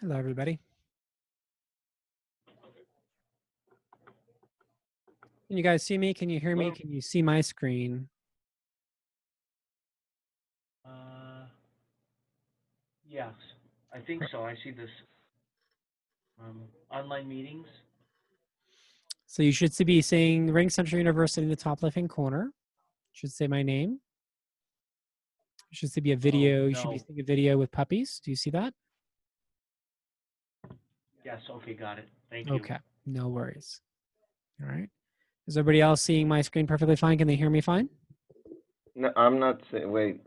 Hello, everybody. Can you guys see me? Can you hear me? Hello? Can you see my screen? Yes, I think so. I see this online meetings. So you should be seeing Ring Central University in the top left-hand corner. Should say my name. There should be a Oh, video. You should be no. seeing a video with puppies. Do you see that? Yes, okay, got it. Thank you. Okay, no worries. All right. Is everybody else seeing my screen perfectly fine? Can they hear me fine? No, I'm not saying, wait,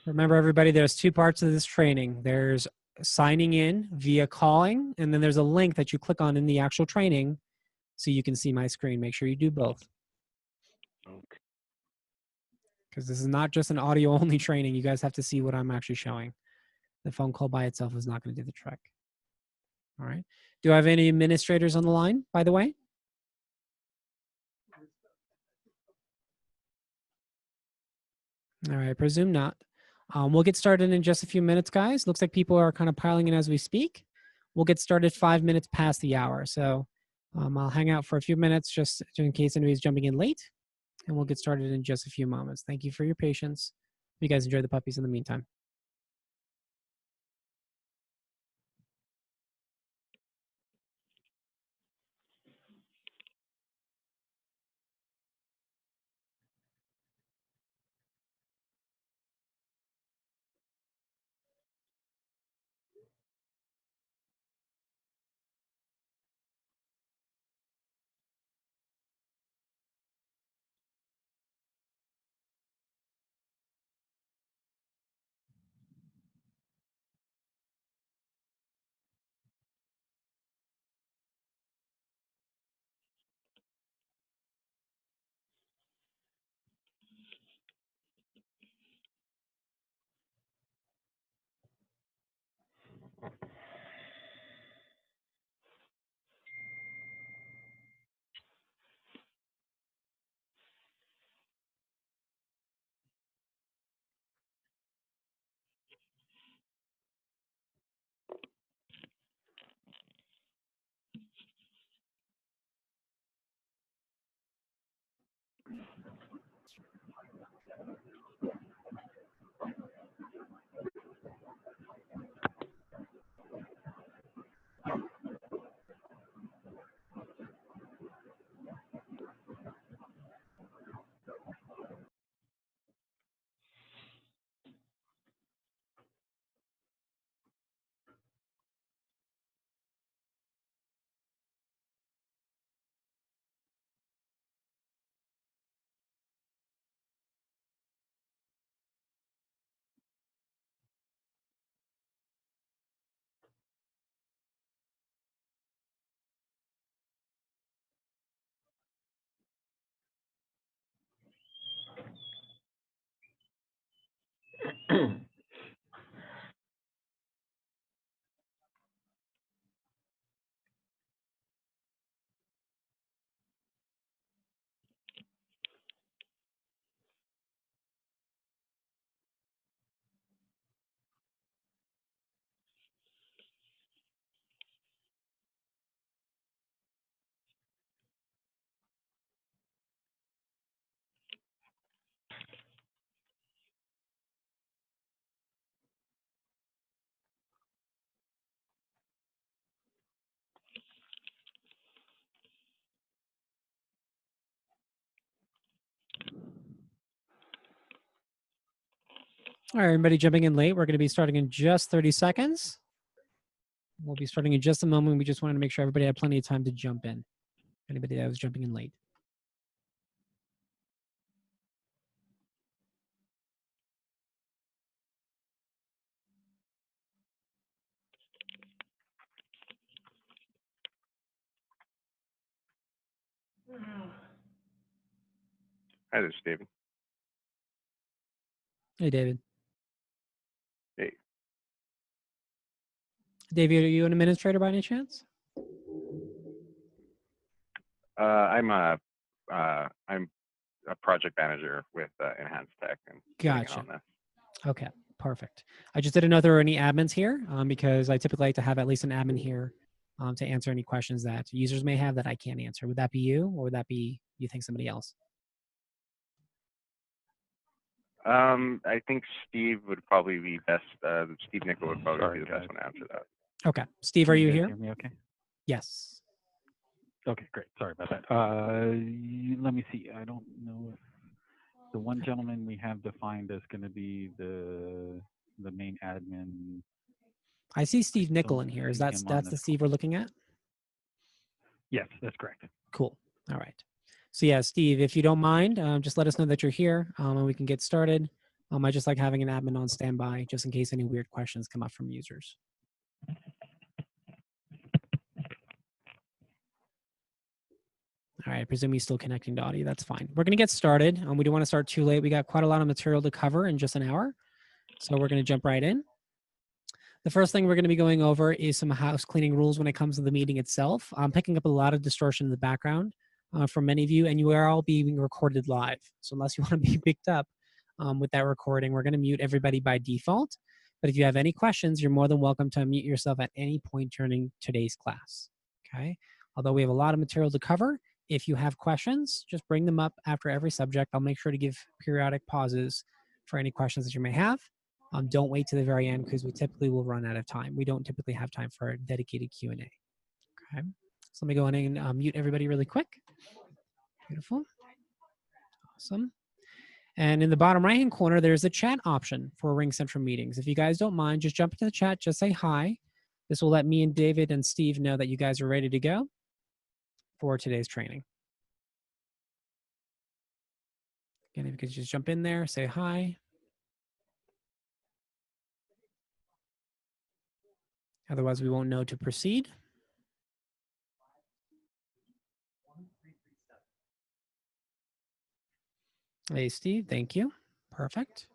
Remember, everybody, there's two parts of this training. There's signing in via calling, and then there's a link that you click on in the actual training so you can see my screen. Make sure you do both. okay. Because this is not just an audio only training. You guys have to see what I'm actually showing. The phone call by itself is not going to do the trick. All right. Do I have any administrators on the line, by the way? All right, I presume not. We'll get started in just a few minutes, guys. Looks like people are kind of piling in as we speak. We'll get started 5 minutes past the hour. So I'll hang out for a few minutes just in case anybody's jumping in late. And we'll get started in just a few moments. Thank you for your patience. You guys enjoy the puppies in the meantime. All right, everybody jumping in late. We're going to be starting in just 30 seconds. We'll be starting in just a moment. We just wanted to make sure everybody had plenty of time to jump in. Anybody that was jumping in late. Hi, this is David. Hey, David. Hey. David, are you an administrator by any chance? I'm a project manager with Enhanced Tech and working Gotcha. on this. Okay, perfect. I just didn't know there were any admins here because I typically like to have at least an admin here to answer any questions that users may have that I can't answer. Would that be you, or would that be you think somebody else? I think Steve would probably be best. Steve Nickel would probably Sorry, be the guys. best one to answer that. Okay, Steve, Can are you guys here? hear me okay? Yes. Okay, great. Sorry about that. Let me see. I don't know if the one gentleman we have defined as going to be the main admin. I see Steve Nickel don't in here. Is see that's him on the this Steve we're looking at? Yes, that's correct. Cool. All right. So yeah, Steve, if you don't mind, just let us know that you're here and we can get started. I just like having an admin on standby just in case any weird questions come up from users. All right, I presume he's still connecting to audio. That's fine. We're going to get started. We don't want to start too late. We got quite a lot of material to cover in just an hour. So we're going to jump right in. The first thing we're going to be going over is some house cleaning rules when it comes to the meeting itself. I'm picking up a lot of distortion in the background from many of you, and you are all being recorded live. So unless you want to be picked up with that recording, we're going to mute everybody by default. But if you have any questions, you're more than welcome to unmute yourself at any point during today's class. Okay. Although we have a lot of material to cover, if you have questions, just bring them up after every subject. I'll make sure to give periodic pauses for any questions that you may have. Don't wait to the very end because we typically will run out of time. We don't typically have time for a dedicated Q&A. Okay. So let me go ahead and mute everybody really quick. Beautiful. Awesome. And in the bottom right-hand corner, there's a chat option for Ring Central meetings. If you guys don't mind, just jump into the chat, just say hi. This will let me and David and Steve know that you guys are ready to go for today's training. Again, if you could just jump in there, say hi. Otherwise, we won't know to proceed. Hey, Steve, thank you. Perfect.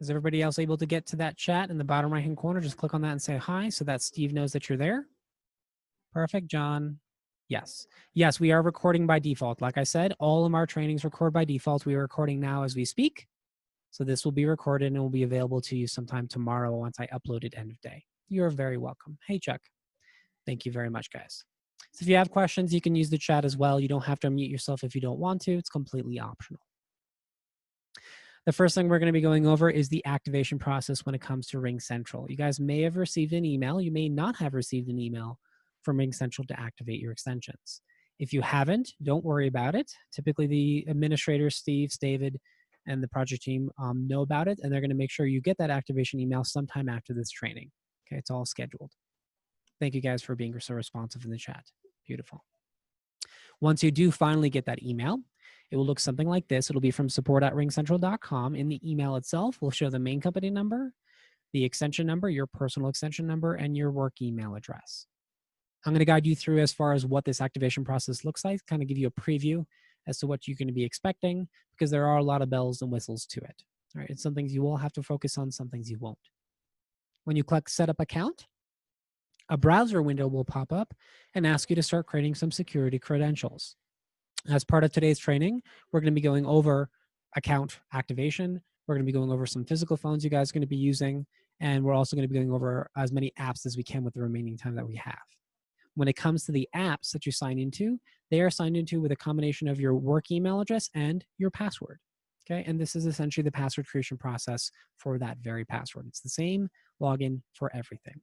Is everybody else able to get to that chat in the bottom right-hand corner? Just click on that and say hi so that Steve knows that you're there. Perfect, John. Yes. Yes, we are recording by default. Like I said, all of our trainings record by default. We are recording now as we speak. So this will be recorded and will be available to you sometime tomorrow once I upload it end of day. You're very welcome. Hey, Chuck. Thank you very much, guys. So if you have questions, you can use the chat as well. You don't have to unmute yourself if you don't want to. It's completely optional. The first thing we're going to be going over is the activation process when it comes to Ring Central. You guys may have received an email. You may not have received an email from Ring Central to activate your extensions. If you haven't, don't worry about it. Typically, the administrators, Steve, David, and the project team know about it, and they're going to make sure you get that activation email sometime after this training. Okay, it's all scheduled. Thank you guys for being so responsive in the chat. Beautiful. Once you do finally get that email, it will look something like this. It'll be from support@ringcentral.com. In the email itself, we'll show the main company number, the extension number, your personal extension number, and your work email address. I'm going to guide you through as far as what this activation process looks like, kind of give you a preview as to what you're going to be expecting, because there are a lot of bells and whistles to it. All right, it's some things you will have to focus on, some things you won't. When you click Set Up Account, a browser window will pop up and ask you to start creating some security credentials. As part of today's training, we're going to be going over account activation. We're going to be going over some physical phones you guys are going to be using, and we're also going to be going over as many apps as we can with the remaining time that we have. When it comes to the apps that you sign into, they are signed into with a combination of your work email address and your password. Okay, and this is essentially the password creation process for that very password. It's the same login for everything.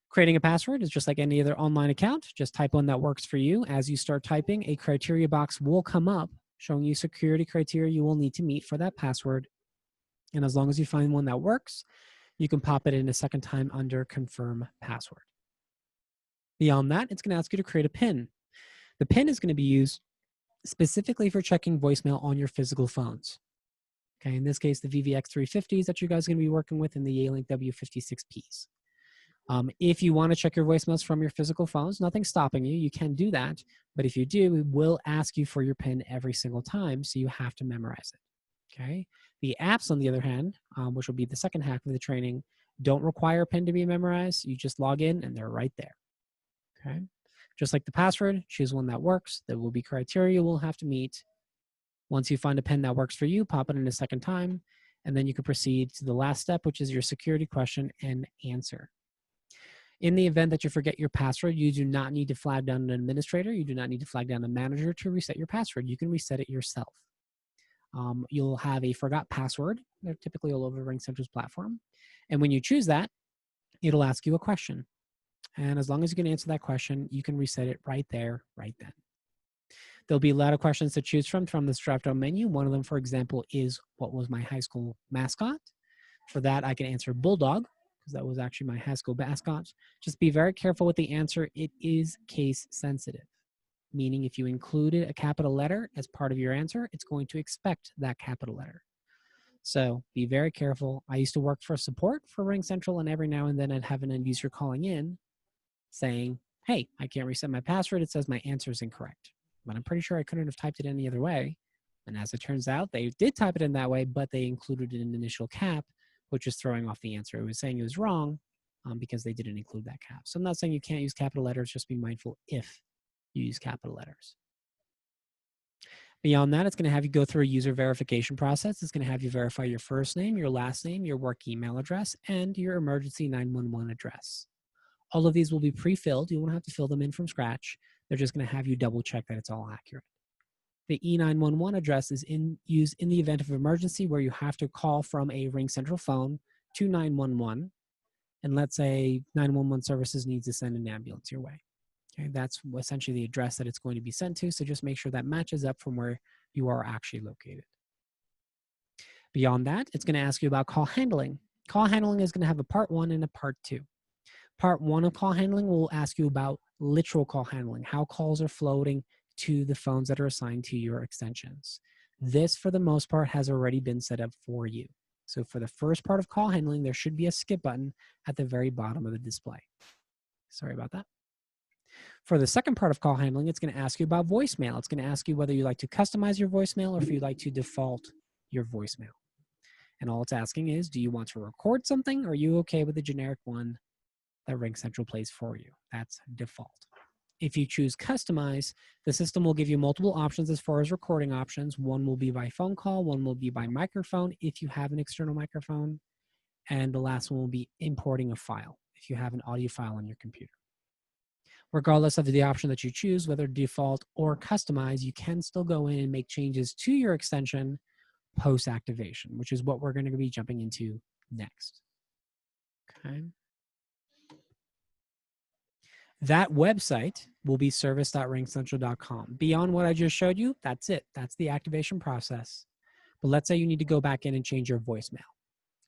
Creating a password is just like any other online account. Just type one that works for you. As you start typing, a criteria box will come up showing you security criteria you will need to meet for that password. And as long as you find one that works, you can pop it in a second time under confirm password. Beyond that, it's going to ask you to create a PIN. The PIN is going to be used specifically for checking voicemail on your physical phones. Okay, in this case, the VVX350s that you guys are going to be working with and the Yealink W56Ps. If you want to check your voicemails from your physical phones, nothing's stopping you. You can do that. But if you do, it will ask you for your PIN every single time, so you have to memorize it. Okay. The apps, on the other hand, which will be the second half of the training, don't require a PIN to be memorized. You just log in and they're right there. Okay. Just like the password, choose one that works. There will be criteria we'll have to meet. Once you find a PIN that works for you, pop it in a second time. And then you can proceed to the last step, which is your security question and answer. In the event that you forget your password, you do not need to flag down an administrator. You do not need to flag down a manager to reset your password. You can reset it yourself. You'll have a forgot password. They're typically all over RingCentral's platform. And when you choose that, it'll ask you a question. And as long as you can answer that question, you can reset it right there, right then. There'll be a lot of questions to choose from this drop-down menu. One of them, for example, is what was my high school mascot? For that, I can answer Bulldog, because that was actually my high school mascot. Just be very careful with the answer. It is case sensitive, meaning if you included a capital letter as part of your answer, it's going to expect that capital letter. So be very careful. I used to work for support for RingCentral, and every now and then I'd have an end user calling in saying, hey, I can't reset my password. It says my answer is incorrect. But I'm pretty sure I couldn't have typed it any other way. And as it turns out, they did type it in that way, but they included an initial cap, which is throwing off the answer. It was saying it was wrong because they didn't include that cap. So I'm not saying you can't use capital letters, just be mindful if you use capital letters. Beyond that, it's going to have you go through a user verification process. It's going to have you verify your first name, your last name, your work email address, and your emergency 911 address. All of these will be pre-filled. You won't have to fill them in from scratch. They're just going to have you double check that it's all accurate. The E911 address is used in the event of emergency where you have to call from a RingCentral phone to 911. And let's say 911 services needs to send an ambulance your way. Okay, that's essentially the address that it's going to be sent to. So just make sure that matches up from where you are actually located. Beyond that, it's going to ask you about call handling. Call handling is going to have a part 1 and a part 2. Part 1 of call handling will ask you about literal call handling, how calls are floating to the phones that are assigned to your extensions. This, for the most part, has already been set up for you. So for the first part of call handling, there should be a skip button at the very bottom of the display. Sorry about that. For the second part of call handling, it's going to ask you about voicemail. It's going to ask you whether you like to customize your voicemail or if you like to default your voicemail. And all it's asking is, do you want to record something or are you okay with the generic one that RingCentral plays for you? That's default. If you choose customize, the system will give you multiple options as far as recording options. One will be by phone call, one will be by microphone if you have an external microphone, and the last one will be importing a file if you have an audio file on your computer. Regardless of the option that you choose, whether default or customize, you can still go in and make changes to your extension post-activation, which is what we're going to be jumping into next. Okay. That website will be service.ringcentral.com. Beyond what I just showed you, that's it. That's the activation process. But let's say you need to go back in and change your voicemail.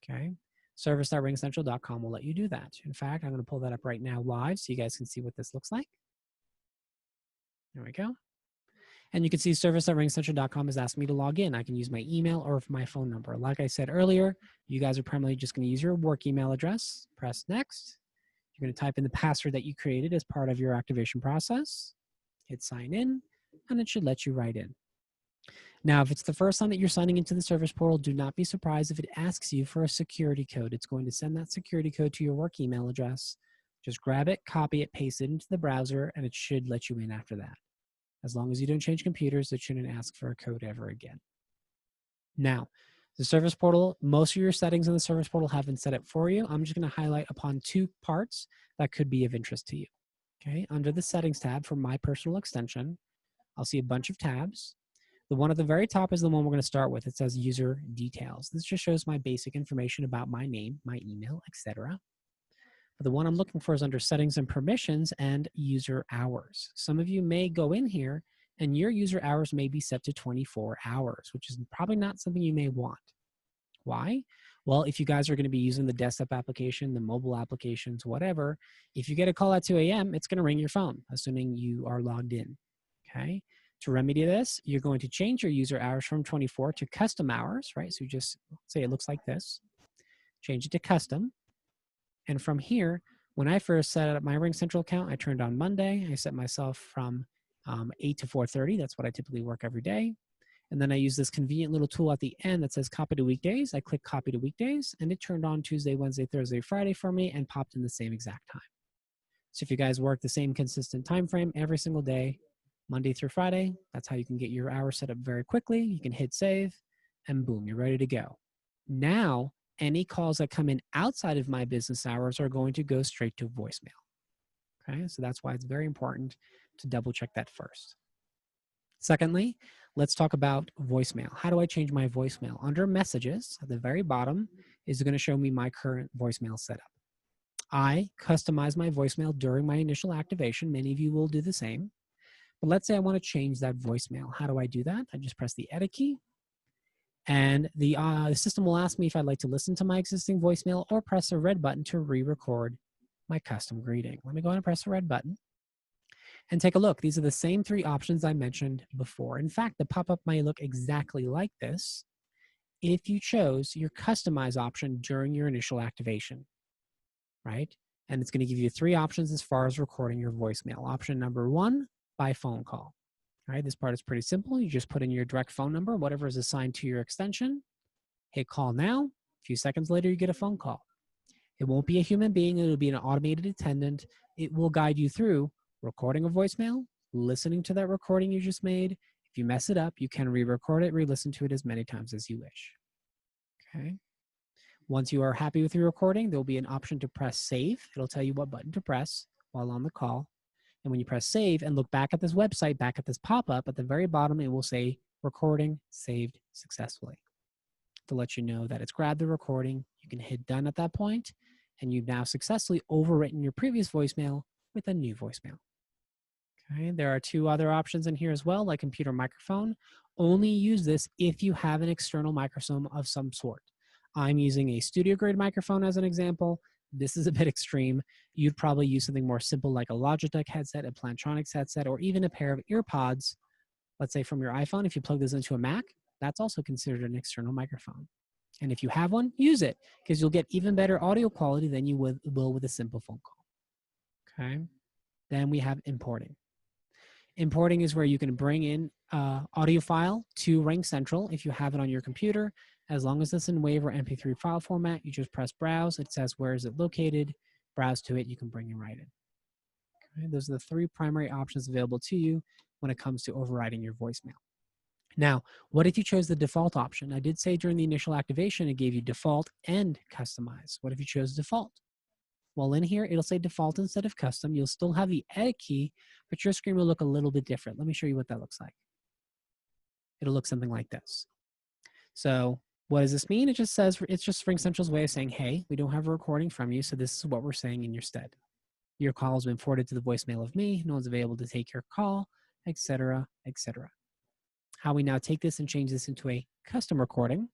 Okay. Service.ringcentral.com will let you do that. In fact, I'm going to pull that up right now live so you guys can see what this looks like. There we go. And you can see service.ringcentral.com is asking me to log in. I can use my email or my phone number. Like I said earlier, you guys are primarily just going to use your work email address. Press next. You're going to type in the password that you created as part of your activation process. Hit sign in, and it should let you right in. Now, if it's the first time that you're signing into the service portal, do not be surprised if it asks you for a security code. It's going to send that security code to your work email address. Just grab it, copy it, paste it into the browser, and it should let you in after that. As long as you don't change computers, it shouldn't ask for a code ever again. Now, the service portal, most of your settings in the service portal have been set up for you. I'm just going to highlight upon 2 parts that could be of interest to you. Okay, under the settings tab for my personal extension, I'll see a bunch of tabs. The one at the very top is the one we're going to start with. It says user details. This just shows my basic information about my name, my email, etc. But the one I'm looking for is under settings and permissions and user hours. Some of you may go in here and your user hours may be set to 24 hours, which is probably not something you may want. Why? Well, if you guys are going to be using the desktop application, the mobile applications, whatever, if you get a call at 2 a.m., it's going to ring your phone, assuming you are logged in, okay? To remedy this, you're going to change your user hours from 24 to custom hours, right? So you just say it looks like this. Change it to custom. And from here, when I first set up my RingCentral account, I turned on Monday. I set myself from 8 to 4:30. That's what I typically work every day. And then I use this convenient little tool at the end that says copy to weekdays. I click copy to weekdays, and it turned on Tuesday, Wednesday, Thursday, Friday for me and popped in the same exact time. So if you guys work the same consistent time frame every single day, Monday through Friday, that's how you can get your hours set up very quickly. You can hit save, and boom, you're ready to go. Now, any calls that come in outside of my business hours are going to go straight to voicemail. Okay, so that's why it's very important to double check that first. Secondly, let's talk about voicemail. How do I change my voicemail? Under messages at the very bottom is going to show me my current voicemail setup. I customize my voicemail during my initial activation. Many of you will do the same. But let's say I want to change that voicemail. How do I do that? I just press the edit key, and the system will ask me if I'd like to listen to my existing voicemail or press the red button to re-record my custom greeting. Let me go ahead and press the red button and take a look. These are the same three options I mentioned before. In fact, the pop-up may look exactly like this if you chose your customize option during your initial activation, right? And it's going to give you three options as far as recording your voicemail. Option number one, by phone call. All right, this part is pretty simple. You just put in your direct phone number, whatever is assigned to your extension, hit call now. A few seconds later, you get a phone call. It won't be a human being. It'll be an automated attendant. It will guide you through recording a voicemail, listening to that recording you just made. If you mess it up, you can re-record it, re-listen to it as many times as you wish. Okay. Once you are happy with your recording, there'll be an option to press save. It'll tell you what button to press while on the call. And when you press save and look back at this website, back at this pop-up, at the very bottom, it will say recording saved successfully to let you know that it's grabbed the recording. You can hit done at that point, and you've now successfully overwritten your previous voicemail with a new voicemail. Okay, there are two other options in here as well, like computer microphone. Only use this if you have an external microphone of some sort. I'm using a studio grade microphone as an example. This is a bit extreme. You'd probably use something more simple like a Logitech headset, a Plantronics headset, or even a pair of earpods, let's say from your iPhone. If you plug this into a Mac, that's also considered an external microphone. And if you have one, use it, because you'll get even better audio quality than you will with a simple phone call. Okay. Then we have importing. Importing is where you can bring in audio file to RingCentral if you have it on your computer. As long as it's in WAV or MP3 file format, you just press browse. It says where is it located. Browse to it. You can bring it right in. Okay, those are the three primary options available to you when it comes to overriding your voicemail. Now, what if you chose the default option? I did say during the initial activation, it gave you default and customize. What if you chose default? Well, in here, it'll say default instead of custom. You'll still have the edit key, but your screen will look a little bit different. Let me show you what that looks like. It'll look something like this. So what does this mean? It just says, it's just RingCentral's way of saying, hey, we don't have a recording from you, so this is what we're saying in your stead. Your call has been forwarded to the voicemail of me. No one's available to take your call, etc., etc. How we now take this and change this into a custom recording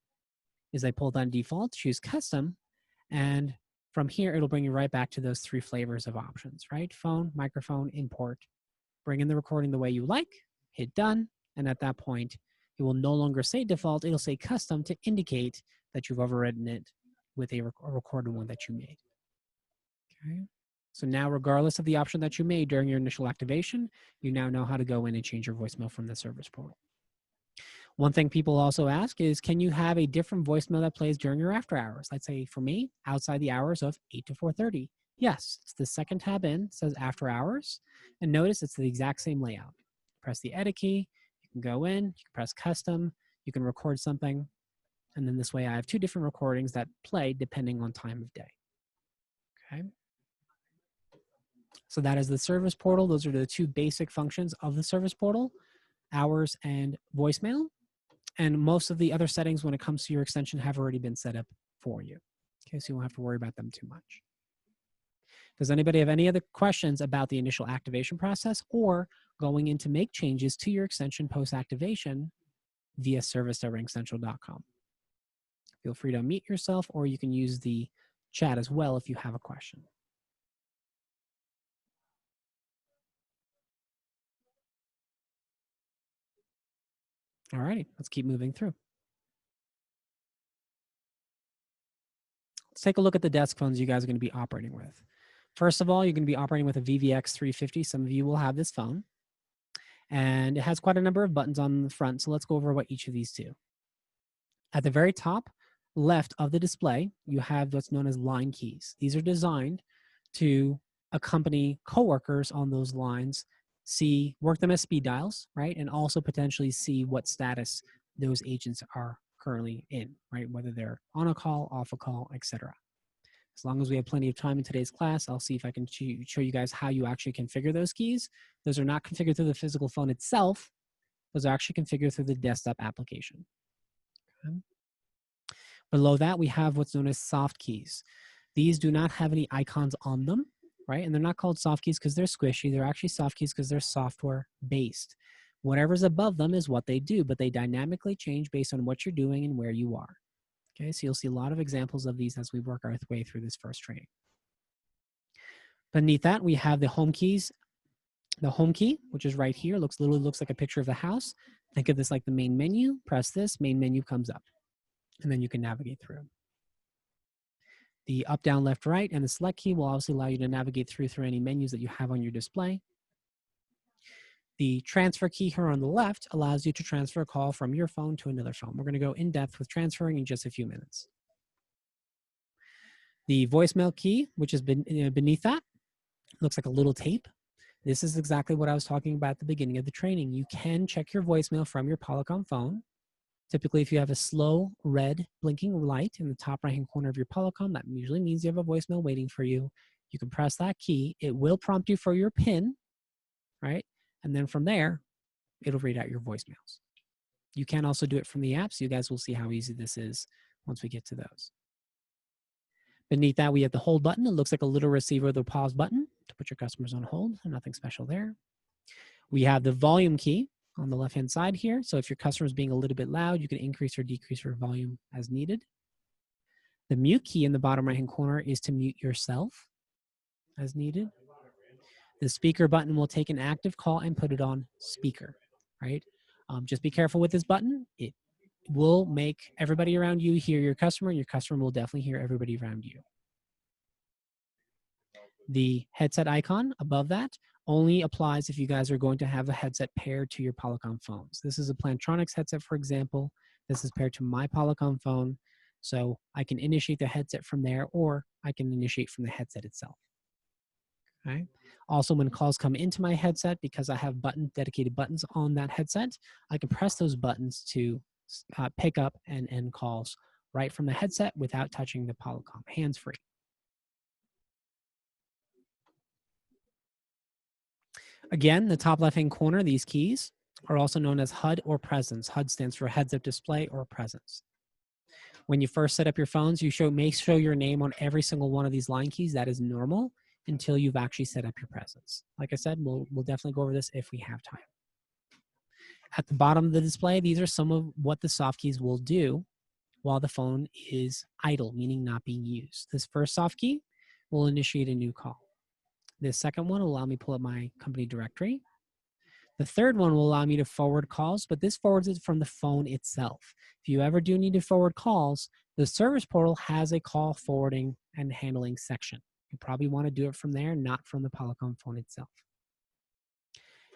is I pull down default, choose custom, and from here, it'll bring you right back to those three flavors of options, right? Phone, microphone, import. Bring in the recording the way you like, hit done, and at that point, it will no longer say default, it'll say custom to indicate that you've overridden it with a recorded one that you made. Okay. So now, regardless of the option that you made during your initial activation, you now know how to go in and change your voicemail from the service portal. One thing people also ask is, can you have a different voicemail that plays during your after hours? Let's say for me, outside the hours of 8 to 4:30. Yes, it's the second tab in, it says after hours. And notice it's the exact same layout. Press the edit key, you can go in, you can press custom, you can record something. And then this way I have two different recordings that play depending on time of day. Okay. So that is the service portal. Those are the two basic functions of the service portal, hours and voicemail. And most of the other settings when it comes to your extension have already been set up for you. Okay, so you won't have to worry about them too much. Does anybody have any other questions about the initial activation process or going in to make changes to your extension post-activation via service.ringcentral.com? Feel free to unmute yourself, or you can use the chat as well if you have a question. All righty, let's keep moving through. Let's take a look at the desk phones you guys are going to be operating with. First of all, you're going to be operating with a VVX 350. Some of you will have this phone. And it has quite a number of buttons on the front, so let's go over what each of these do. At the very top left of the display, you have what's known as line keys. These are designed to accompany coworkers on those lines, work them as speed dials, right? And also potentially see what status those agents are currently in, right? Whether they're on a call, off a call, etc. As long as we have plenty of time in today's class, I'll see if I can show you guys how you actually configure those keys. Those are not configured through the physical phone itself. Those are actually configured through the desktop application. Okay. Below that, we have what's known as soft keys. These do not have any icons on them, right? And they're not called soft keys because they're squishy. They're actually soft keys because they're software based. Whatever's above them is what they do, but they dynamically change based on what you're doing and where you are. Okay, so you'll see a lot of examples of these as we work our way through this first training. Beneath that, we have the home keys. The home key, which is right here, literally looks like a picture of the house. Think of this like the main menu. Press this, main menu comes up, and then you can navigate through. The up, down, left, right, and the select key will obviously allow you to navigate through any menus that you have on your display. The transfer key here on the left allows you to transfer a call from your phone to another phone. We're going to go in depth with transferring in just a few minutes. The voicemail key, which is beneath that, looks like a little tape. This is exactly what I was talking about at the beginning of the training. You can check your voicemail from your Polycom phone. Typically, if you have a slow red blinking light in the top right-hand corner of your Polycom, that usually means you have a voicemail waiting for you. You can press that key. It will prompt you for your PIN, right? And then from there, it'll read out your voicemails. You can also do it from the app, so you guys will see how easy this is once we get to those. Beneath that, we have the hold button. It looks like a little receiver with a pause button to put your customers on hold. Nothing special there. We have the volume key on the left-hand side here. So if your customer is being a little bit loud, you can increase or decrease your volume as needed. The mute key in the bottom right-hand corner is to mute yourself as needed. The speaker button will take an active call and put it on speaker, right? Just be careful with this button. It will make everybody around you hear your customer, and your customer will definitely hear everybody around you. The headset icon above that only applies if you guys are going to have a headset paired to your Polycom phones. This is a Plantronics headset, for example. This is paired to my Polycom phone, so I can initiate the headset from there, or I can initiate from the headset itself. Okay. Also, when calls come into my headset, because I have dedicated buttons on that headset, I can press those buttons to pick up and end calls right from the headset without touching the Polycom, hands-free. Again, the top left-hand corner, these keys are also known as HUD or presence. HUD stands for heads-up display or presence. When you first set up your phones, you may show your name on every single one of these line keys. That is normal until you've actually set up your presence. Like I said, we'll definitely go over this if we have time. At the bottom of the display, these are some of what the soft keys will do while the phone is idle, meaning not being used. This first soft key will initiate a new call. This second one will allow me to pull up my company directory. The third one will allow me to forward calls, but this forwards it from the phone itself. If you ever do need to forward calls, the service portal has a call forwarding and handling section. You probably want to do it from there, not from the Polycom phone itself.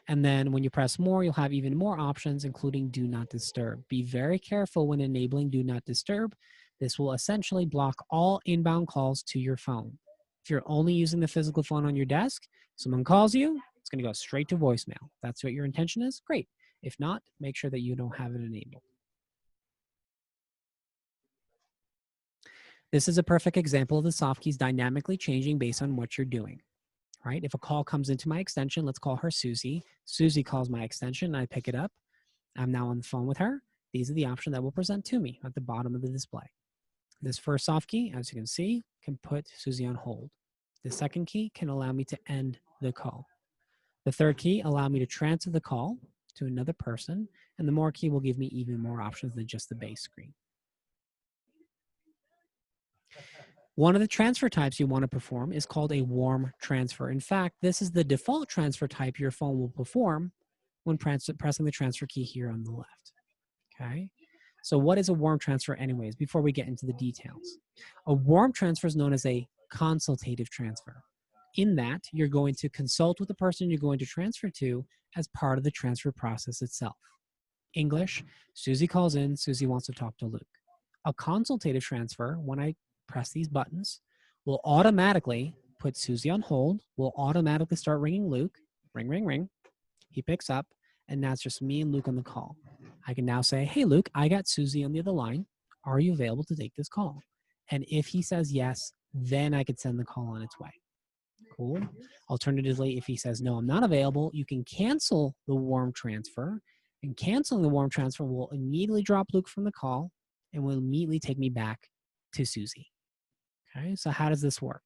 And then when you press more, you'll have even more options, including do not disturb. Be very careful when enabling do not disturb. This will essentially block all inbound calls to your phone. If you're only using the physical phone on your desk, someone calls you, it's going to go straight to voicemail. If that's what your intention is, great. If not, make sure that you don't have it enabled. This is a perfect example of the soft keys dynamically changing based on what you're doing, right? If a call comes into my extension, let's call her Susie. Susie calls my extension, and I pick it up. I'm now on the phone with her. These are the options that will present to me at the bottom of the display. This first soft key, as you can see, can put Susie on hold. The second key can allow me to end the call. The third key allow me to transfer the call to another person, and the more key will give me even more options than just the base screen. One of the transfer types you want to perform is called a warm transfer. In fact, this is the default transfer type your phone will perform when pressing the transfer key here on the left. Okay, so what is a warm transfer anyways, before we get into the details? A warm transfer is known as a consultative transfer. In that, you're going to consult with the person you're going to transfer to as part of the transfer process itself. English, Susie calls in, Susie wants to talk to Luke. A consultative transfer, when I press these buttons, will automatically put Susie on hold, will automatically start ringing Luke, ring, ring, ring. He picks up, and now it's just me and Luke on the call. I can now say, hey, Luke, I got Susie on the other line. Are you available to take this call? And if he says yes, then I could send the call on its way. Cool. Alternatively, if he says, no, I'm not available, you can cancel the warm transfer. And canceling the warm transfer will immediately drop Luke from the call and will immediately take me back to Susie. Okay, so how does this work?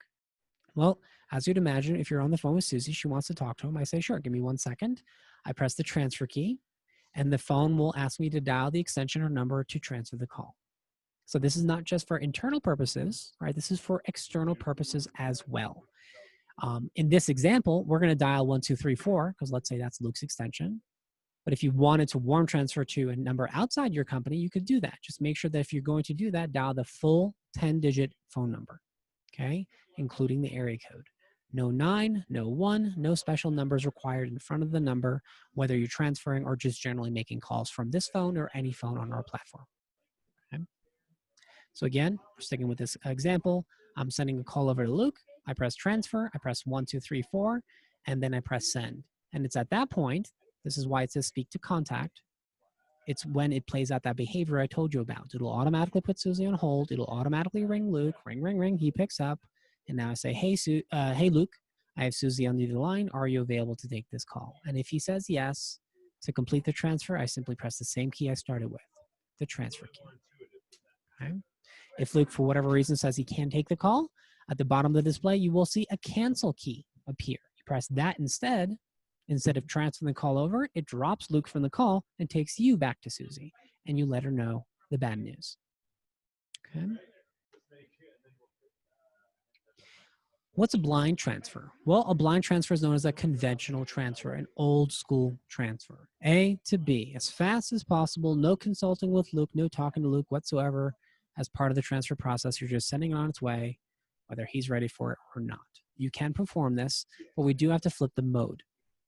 Well, as you'd imagine, if you're on the phone with Susie, she wants to talk to him. I say, sure, give me 1 second. I press the transfer key, and the phone will ask me to dial the extension or number to transfer the call. So this is not just for internal purposes, right? This is for external purposes as well. In this example, we're going to dial 1234 because let's say that's Luke's extension. But if you wanted to warm transfer to a number outside your company, you could do that. Just make sure that if you're going to do that, dial the full 10-digit phone number, okay, including the area code. No 9, no 1, no special numbers required in front of the number, whether you're transferring or just generally making calls from this phone or any phone on our platform. Okay? So again, we're sticking with this example. I'm sending a call over to Luke. I press transfer, I press 1, 2, 3, 4, and then I press send. And it's at that point, this is why it says speak to contact. It's when it plays out that behavior I told you about. It'll automatically put Susie on hold. It'll automatically ring Luke. Ring, ring, ring. He picks up. And now I say, hey, Luke, I have Susie on the other line. Are you available to take this call? And if he says yes, to complete the transfer, I simply press the same key I started with, the transfer key. Okay? If Luke, for whatever reason, says he can't take the call, at the bottom of the display, you will see a cancel key appear. You press that instead of transferring the call over, it drops Luke from the call and takes you back to Susie, and you let her know the bad news. Okay. What's a blind transfer? Well, a blind transfer is known as a conventional transfer, an old school transfer. A to B, as fast as possible, no consulting with Luke, no talking to Luke whatsoever. As part of the transfer process, you're just sending it on its way, whether he's ready for it or not. You can perform this, but we do have to flip the mode.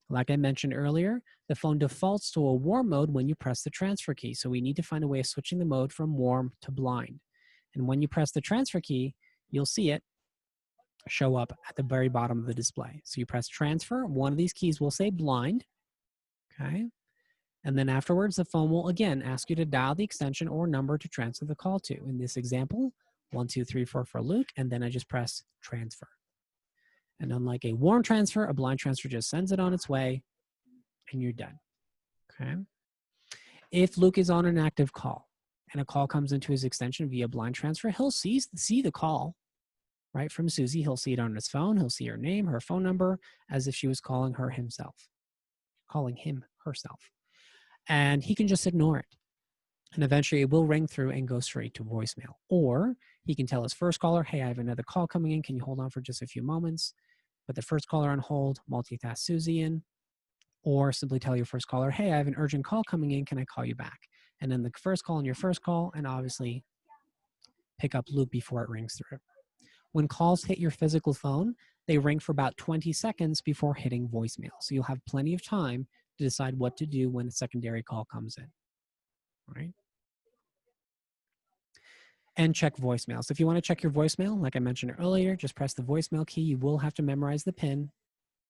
Like I mentioned earlier, the phone defaults to a warm mode when you press the transfer key. So we need to find a way of switching the mode from warm to blind. And when you press the transfer key, you'll see it show up at the very bottom of the display. So you press transfer, one of these keys will say blind, okay? And then afterwards, the phone will again ask you to dial the extension or number to transfer the call to. In this example, 1, 2, 3, 4 for Luke, and then I just press transfer. And unlike a warm transfer, a blind transfer just sends it on its way and you're done, okay? If Luke is on an active call and a call comes into his extension via blind transfer, he'll see the call, right, from Susie. He'll see it on his phone. He'll see her name, her phone number, as if she was calling him herself. And he can just ignore it. And eventually it will ring through and go straight to voicemail. Or he can tell his first caller, hey, I have another call coming in. Can you hold on for just a few moments? Put the first caller on hold, multitask Susie in, or simply tell your first caller, hey, I have an urgent call coming in. Can I call you back? And then the first call on your first call, and obviously pick up Luke before it rings through. When calls hit your physical phone, they ring for about 20 seconds before hitting voicemail. So you'll have plenty of time to decide what to do when a secondary call comes in, right? And check voicemail. So if you want to check your voicemail, like I mentioned earlier, just press the voicemail key. You will have to memorize the PIN,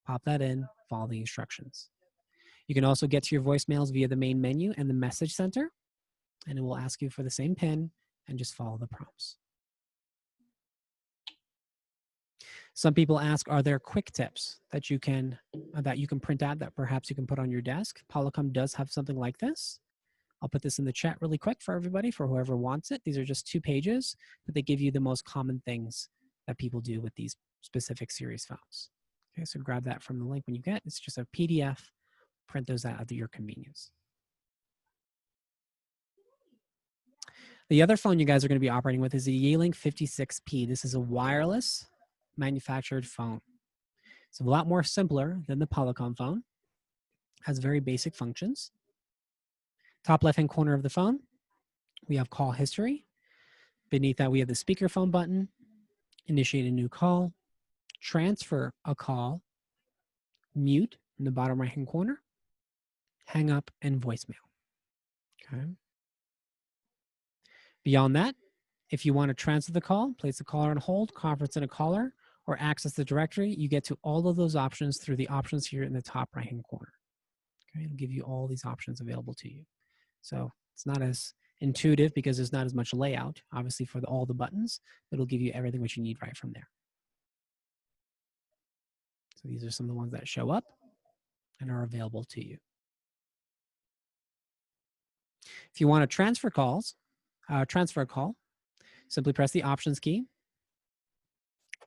pop that in, follow the instructions. You can also get to your voicemails via the main menu and the message center, and it will ask you for the same PIN and just follow the prompts. Some people ask, are there quick tips that you can print out that perhaps you can put on your desk? Polycom does have something like this. I'll put this in the chat really quick for everybody, for whoever wants it. These are just 2 pages, but they give you the most common things that people do with these specific series phones. Okay, so grab that from the link when you get. It's just a PDF. Print those out at your convenience. The other phone you guys are going to be operating with is the Yealink 56P. This is a wireless manufactured phone. It's a lot more simpler than the Polycom phone. Has very basic functions. Top left-hand corner of the phone, we have call history. Beneath that, we have the speakerphone button, initiate a new call, transfer a call, mute in the bottom right-hand corner, hang up, and voicemail. Okay. Beyond that, if you want to transfer the call, place the caller on hold, conference in a caller, or access the directory, you get to all of those options through the options here in the top right-hand corner. Okay, it'll give you all these options available to you. So it's not as intuitive because there's not as much layout, obviously, for all the buttons. It'll give you everything what you need right from there. So these are some of the ones that show up and are available to you. If you want to transfer a call, simply press the options key,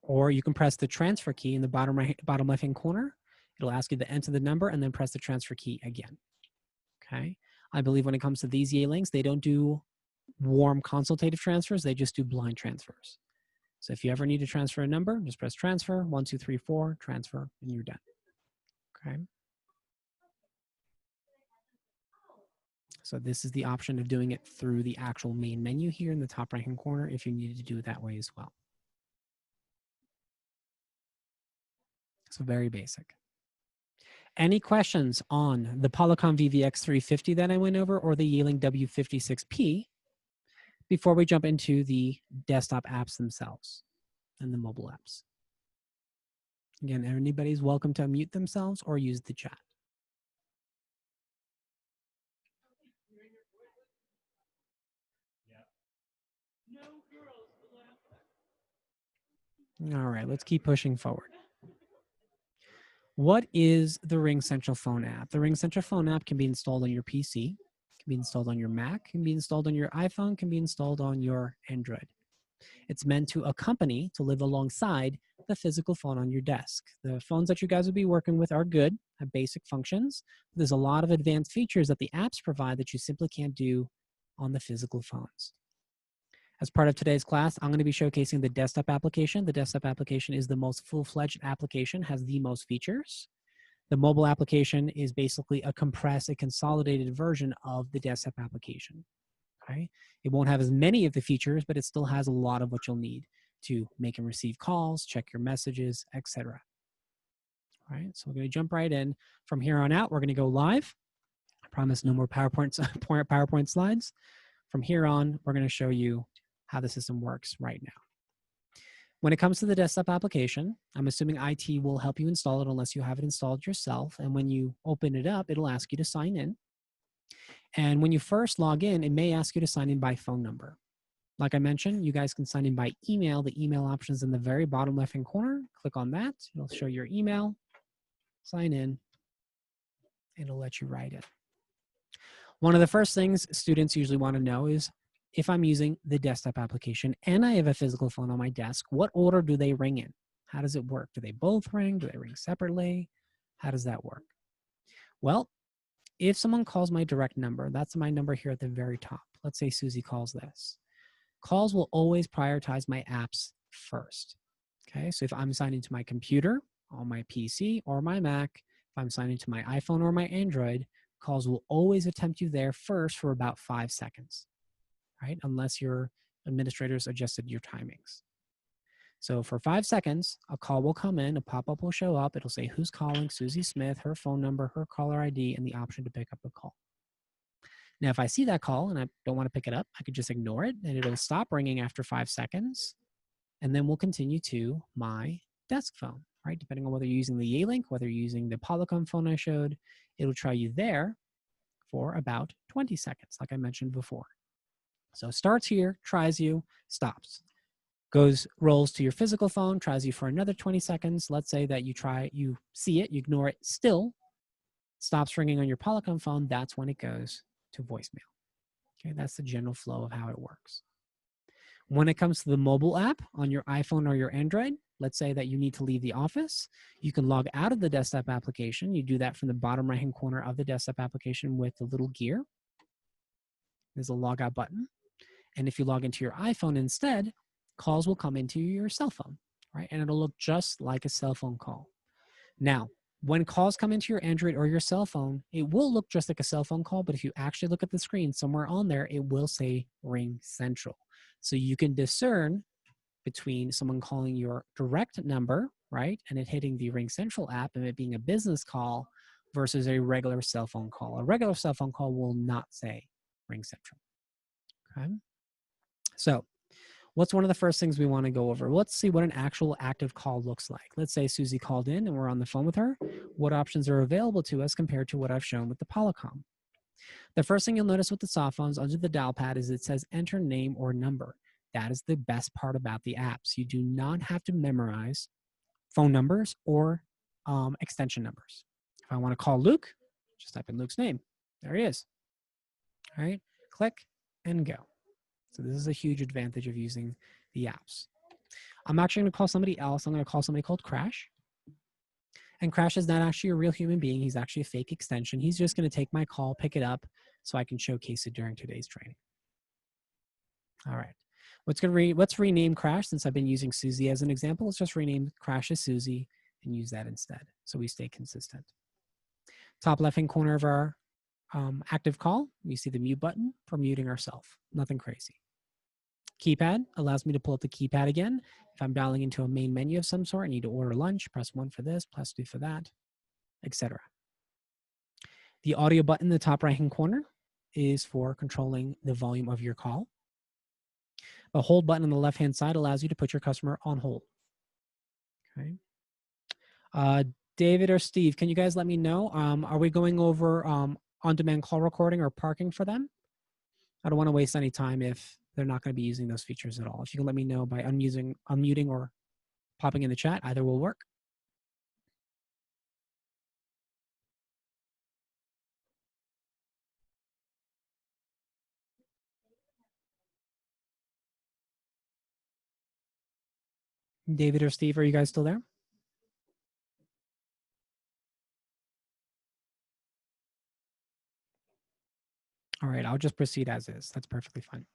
or you can press the transfer key in the bottom left-hand corner. It'll ask you to enter the number and then press the transfer key again. Okay. I believe when it comes to these Yay links, they don't do warm consultative transfers. They just do blind transfers. So if you ever need to transfer a number, just press transfer, 1, 2, 3, 4, transfer, and you're done. Okay. So this is the option of doing it through the actual main menu here in the top right-hand corner if you needed to do it that way as well. So very basic. Any questions on the Polycom VVX350 that I went over or the Yeeling W56P before we jump into the desktop apps themselves and the mobile apps? Again, anybody's welcome to unmute themselves or use the chat. All right, let's keep pushing forward. What is the Ring Central Phone app? The Ring Central Phone app can be installed on your PC, can be installed on your Mac, can be installed on your iPhone, can be installed on your Android. It's meant to accompany, to live alongside the physical phone on your desk. The phones that you guys will be working with are good, have basic functions. There's a lot of advanced features that the apps provide that you simply can't do on the physical phones. As part of today's class, I'm going to be showcasing the desktop application. The desktop application is the most full-fledged application, has the most features. The mobile application is basically a compressed, a consolidated version of the desktop application. Okay? It won't have as many of the features, but it still has a lot of what you'll need to make and receive calls, check your messages, etc. All right, so we're going to jump right in. From here on out, we're going to go live. I promise no more PowerPoint slides. From here on, we're going to show you how the system works right now. When it comes to the desktop application, I'm assuming IT will help you install it unless you have it installed yourself. And when you open it up, it'll ask you to sign in. And when you first log in, it may ask you to sign in by phone number. Like I mentioned, you guys can sign in by email. The email option is in the very bottom left-hand corner. Click on that. It'll show your email. Sign in. It'll let you write it. One of the first things students usually want to know is, if I'm using the desktop application and I have a physical phone on my desk, what order do they ring in? How does it work? Do they both ring? Do they ring separately? How does that work? Well, if someone calls my direct number, that's my number here at the very top. Let's say Susie calls this. Calls will always prioritize my apps first. Okay, so if I'm signed into my computer, on my PC or my Mac, if I'm signed into my iPhone or my Android, calls will always attempt you there first for about 5 seconds. Right? Unless your administrators adjusted your timings. So for 5 seconds, a call will come in, a pop-up will show up. It'll say who's calling, Susie Smith, her phone number, her caller ID, and the option to pick up the call. Now, if I see that call and I don't want to pick it up, I could just ignore it and it'll stop ringing after 5 seconds. And then we'll continue to my desk phone, right? Depending on whether you're using the Yay link, whether you're using the Polycom phone I showed, it'll try you there for about 20 seconds, like I mentioned before. So starts here, tries you, stops. Rolls to your physical phone, tries you for another 20 seconds. Let's say that you see it, you ignore it, still stops ringing on your Polycom phone. That's when it goes to voicemail. Okay, that's the general flow of how it works. When it comes to the mobile app on your iPhone or your Android, let's say that you need to leave the office, you can log out of the desktop application. You do that from the bottom right-hand corner of the desktop application with the little gear. There's a log out button. And if you log into your iPhone instead, calls will come into your cell phone, right? And it'll look just like a cell phone call. Now, when calls come into your Android or your cell phone, it will look just like a cell phone call, but if you actually look at the screen, somewhere on there, it will say Ring Central. So you can discern between someone calling your direct number, right, and it hitting the Ring Central app and it being a business call versus a regular cell phone call. A regular cell phone call will not say Ring Central, okay? So what's one of the first things we want to go over? Let's see what an actual active call looks like. Let's say Susie called in and we're on the phone with her. What options are available to us compared to what I've shown with the Polycom? The first thing you'll notice with the soft phones under the dial pad is it says enter name or number. That is the best part about the apps. You do not have to memorize phone numbers or extension numbers. If I want to call Luke, just type in Luke's name. There he is. All right, click and go. So this is a huge advantage of using the apps. I'm actually going to call somebody else. I'm going to call somebody called Crash. And Crash is not actually a real human being. He's actually a fake extension. He's just going to take my call, pick it up, so I can showcase it during today's training. All right. Let's rename Crash, since I've been using Susie as an example. Let's just rename Crash as Susie and use that instead, so we stay consistent. Top left-hand corner of our active call, you see the mute button for muting ourselves. Nothing crazy. Keypad allows me to pull up the keypad again. If I'm dialing into a main menu of some sort, I need to order lunch, press 1 for this, press 2 for that, etc. The audio button in the top right-hand corner is for controlling the volume of your call. The hold button on the left-hand side allows you to put your customer on hold. Okay. David or Steve, can you guys let me know? Are we going over on-demand call recording or parking for them? I don't want to waste any time if they're not going to be using those features at all. If you can let me know by unmuting or popping in the chat, either will work. David or Steve, are you guys still there? All right, I'll just proceed as is. That's perfectly fine.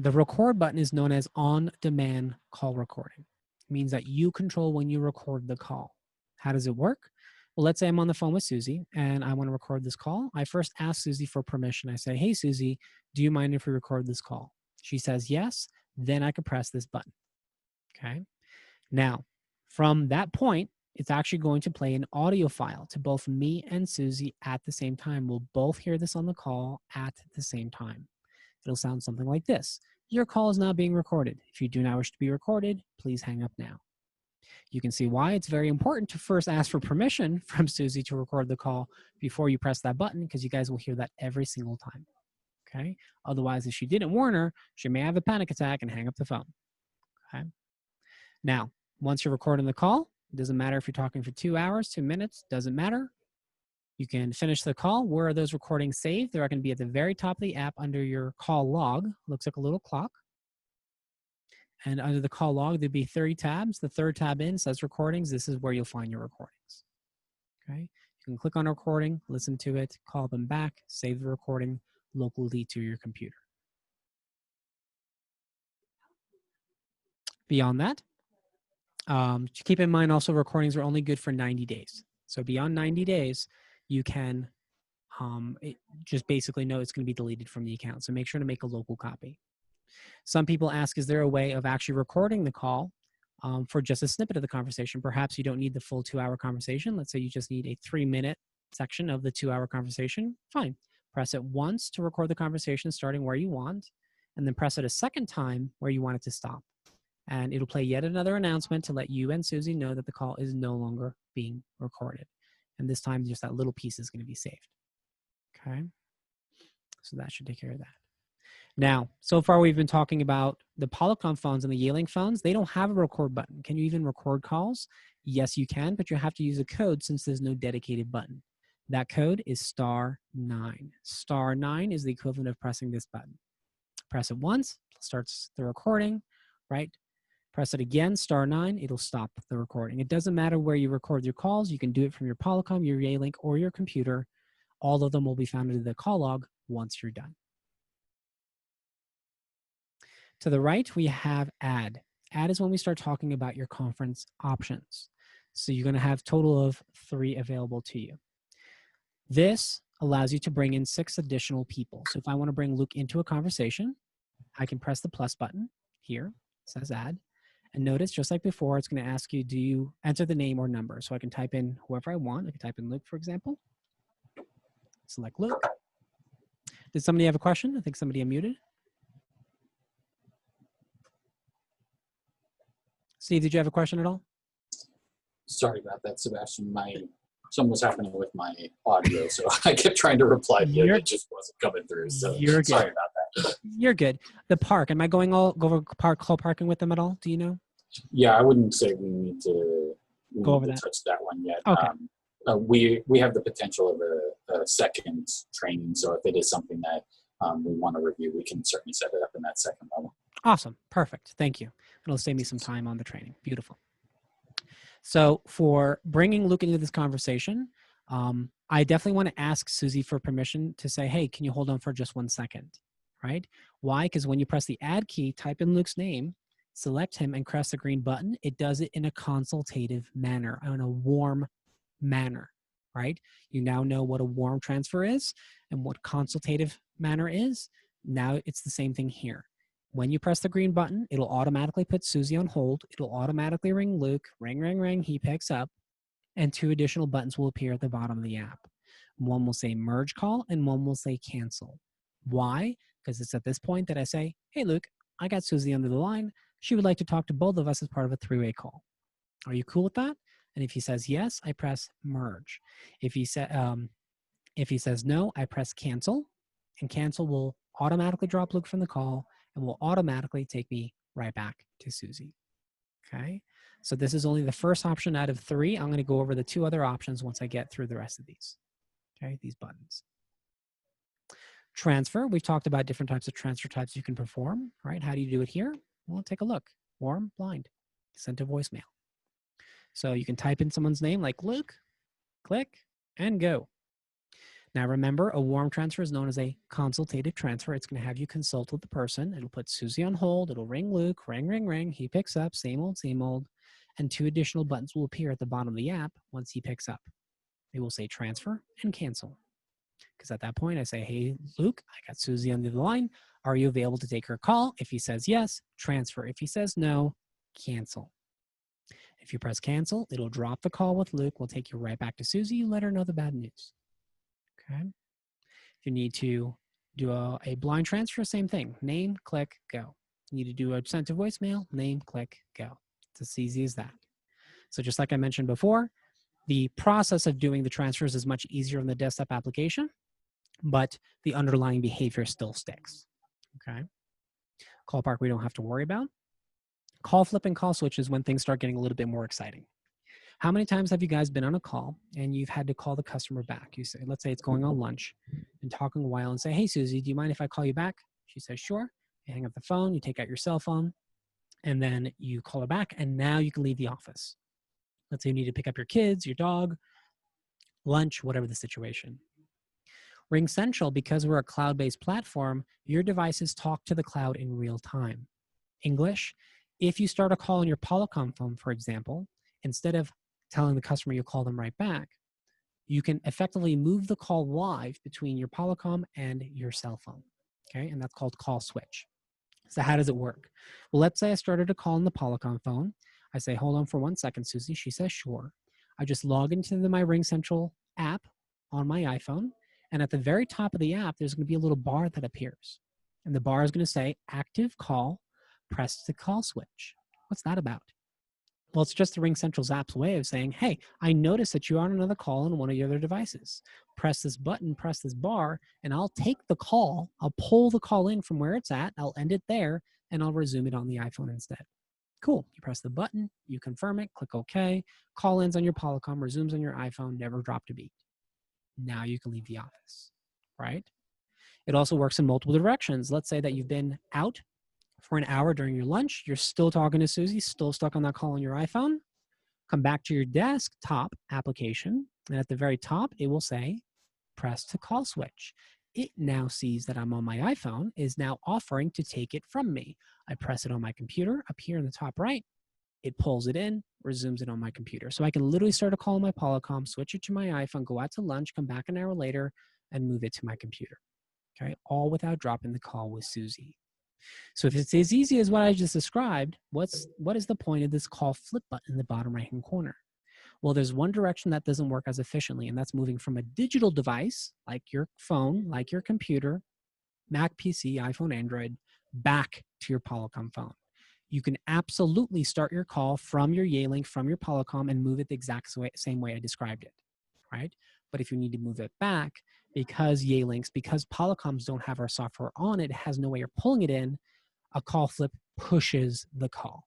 The record button is known as on-demand call recording. It means that you control when you record the call. How does it work? Well, let's say I'm on the phone with Susie and I want to record this call. I first ask Susie for permission. I say, hey, Susie, do you mind if we record this call? She says yes, then I can press this button. Okay. Now, from that point, it's actually going to play an audio file to both me and Susie at the same time. We'll both hear this on the call at the same time. It'll sound something like this. Your call is now being recorded. If you do not wish to be recorded, please hang up now. You can see why it's very important to first ask for permission from Susie to record the call before you press that button, because you guys will hear that every single time. Okay? Otherwise, if she didn't warn her, she may have a panic attack and hang up the phone. Okay? Now, once you're recording the call, it doesn't matter if you're talking for 2 hours, 2 minutes, doesn't matter. You can finish the call. Where are those recordings saved? They're going to be at the very top of the app under your call log. Looks like a little clock. And under the call log, there'd be 30 tabs. The third tab in says recordings. This is where you'll find your recordings. Okay. You can click on a recording, listen to it, call them back, save the recording locally to your computer. Beyond that, keep in mind also recordings are only good for 90 days. So beyond 90 days, you can just basically know it's going to be deleted from the account. So make sure to make a local copy. Some people ask, is there a way of actually recording the call for just a snippet of the conversation? Perhaps you don't need the full 2-hour conversation. Let's say you just need a 3-minute section of the 2-hour conversation. Fine. Press it once to record the conversation starting where you want, and then press it a second time where you want it to stop. And it'll play yet another announcement to let you and Susie know that the call is no longer being recorded. And this time, just that little piece is going to be saved. Okay. So that should take care of that. Now, so far we've been talking about the Polycom phones and the Yearling phones. They don't have a record button. Can you even record calls? Yes, you can, but you have to use a code since there's no dedicated button. That code is *9. *9 is the equivalent of pressing this button. Press it once, it starts the recording, right? Press it again, *9, it'll stop the recording. It doesn't matter where you record your calls. You can do it from your Polycom, your Yearling, or your computer. All of them will be found in the call log once you're done. To the right, we have add. Add is when we start talking about your conference options. So you're going to have a total of 3 available to you. This allows you to bring in 6 additional people. So if I want to bring Luke into a conversation, I can press the plus button here. It says add. And notice, just like before, it's going to ask you, do you enter the name or number? So I can type in whoever I want. I can type in Luke, for example. Select Luke. Did somebody have a question? I think somebody unmuted. Steve, did you have a question at all? Sorry about that, Sebastian. My something was happening with my audio, so I kept trying to reply to you, and You're- it just wasn't coming through. So you're sorry good. about that. You're good. The park. Am I going all go over call parking with them at all? Do you know? Yeah, I wouldn't say we need to Go over that. touch that one yet. Okay. We have the potential of a second training, so if it is something that we want to review, we can certainly set it up in that second level. Awesome. Perfect. Thank you. It'll save me some time on the training. Beautiful. So for bringing Luke into this conversation, I definitely want to ask Susie for permission to say, hey, can you hold on for just 1 second, right? Why? Because when you press the add key, type in Luke's name, select him and press the green button, it does it in a consultative manner, in a warm manner, right? You now know what a warm transfer is and what consultative manner is. Now it's the same thing here. When you press the green button, it'll automatically put Susie on hold. It'll automatically ring Luke, ring, ring, ring. He picks up, and 2 additional buttons will appear at the bottom of the app. One will say merge call and one will say cancel. Why? Because it's at this point that I say, hey, Luke, I got Susie under the line. She would like to talk to both of us as part of a 3-way call. Are you cool with that? And if he says yes, I press merge. If he says no, I press cancel, and cancel will automatically drop Luke from the call and will automatically take me right back to Susie. Okay, so this is only the first option out of 3. I'm going to go over the 2 other options once I get through the rest of these. Okay, these buttons. Transfer, we've talked about different types of transfer types you can perform, right? How do you do it here? Well, take a look. Warm, blind, send to voicemail. So you can type in someone's name like Luke, click, and go. Now remember, a warm transfer is known as a consultative transfer. It's going to have you consult with the person. It'll put Susie on hold. It'll ring Luke, ring, ring, ring. He picks up, same old, and 2 additional buttons will appear at the bottom of the app once he picks up. They will say transfer and cancel. Because at that point, I say, hey, Luke, I got Susie under the line. Are you available to take her call? If he says yes, transfer. If he says no, cancel. If you press cancel, it'll drop the call with Luke. We'll take you right back to Susie. You let her know the bad news. Okay. If you need to do a blind transfer, same thing. Name, click, go. You need to do a send to voicemail, name, click, go. It's as easy as that. So just like I mentioned before, the process of doing the transfers is much easier on the desktop application, but the underlying behavior still sticks. Okay. Call park we don't have to worry about. Call flip and call switch is when things start getting a little bit more exciting. How many times have you guys been on a call and you've had to call the customer back? You say, let's say it's going on lunch and talking a while and say, hey, Susie, do you mind if I call you back? She says, sure. You hang up the phone, you take out your cell phone, and then you call her back, and now you can leave the office. Let's say you need to pick up your kids, your dog, lunch, whatever the situation. Ring Central, because we're a cloud-based platform, your devices talk to the cloud in real time. English, if you start a call on your Polycom phone, for example, instead of telling the customer you'll call them right back, you can effectively move the call live between your Polycom and your cell phone, okay? And that's called call switch. So how does it work? Well, let's say I started a call on the Polycom phone. I say, hold on for 1 second, Susie. She says, sure. I just log into my Ring Central app on my iPhone, and at the very top of the app, there's going to be a little bar that appears. And the bar is going to say, active call, press the call switch. What's that about? Well, it's just the Ring Central's app's way of saying, hey, I noticed that you're on another call on one of your other devices. Press this button, press this bar, and I'll take the call. I'll pull the call in from where it's at. I'll end it there, and I'll resume it on the iPhone instead. Cool. You press the button, you confirm it, click OK. Call ends on your Polycom, resumes on your iPhone, never dropped a beat. Now you can leave the office, right? It also works in multiple directions. Let's say that you've been out for an hour during your lunch. You're still talking to Susie, still stuck on that call on your iPhone. Come back to your desktop application, and at the very top, it will say, press to call switch. It now sees that I'm on my iPhone, is now offering to take it from me. I press it on my computer up here in the top right. It pulls it in, resumes it on my computer. So I can literally start a call on my Polycom, switch it to my iPhone, go out to lunch, come back an hour later, and move it to my computer. Okay, all without dropping the call with Susie. So if it's as easy as what I just described, what is the point of this call flip button in the bottom right-hand corner? Well, there's one direction that doesn't work as efficiently, and that's moving from a digital device, like your phone, like your computer, Mac, PC, iPhone, Android, back to your Polycom phone. You can absolutely start your call from your Yealink, from your Polycom, and move it the exact same way I described it, right? But if you need to move it back, because Yelinks, because Polycoms don't have our software on it, it has no way of pulling it in, a call flip pushes the call.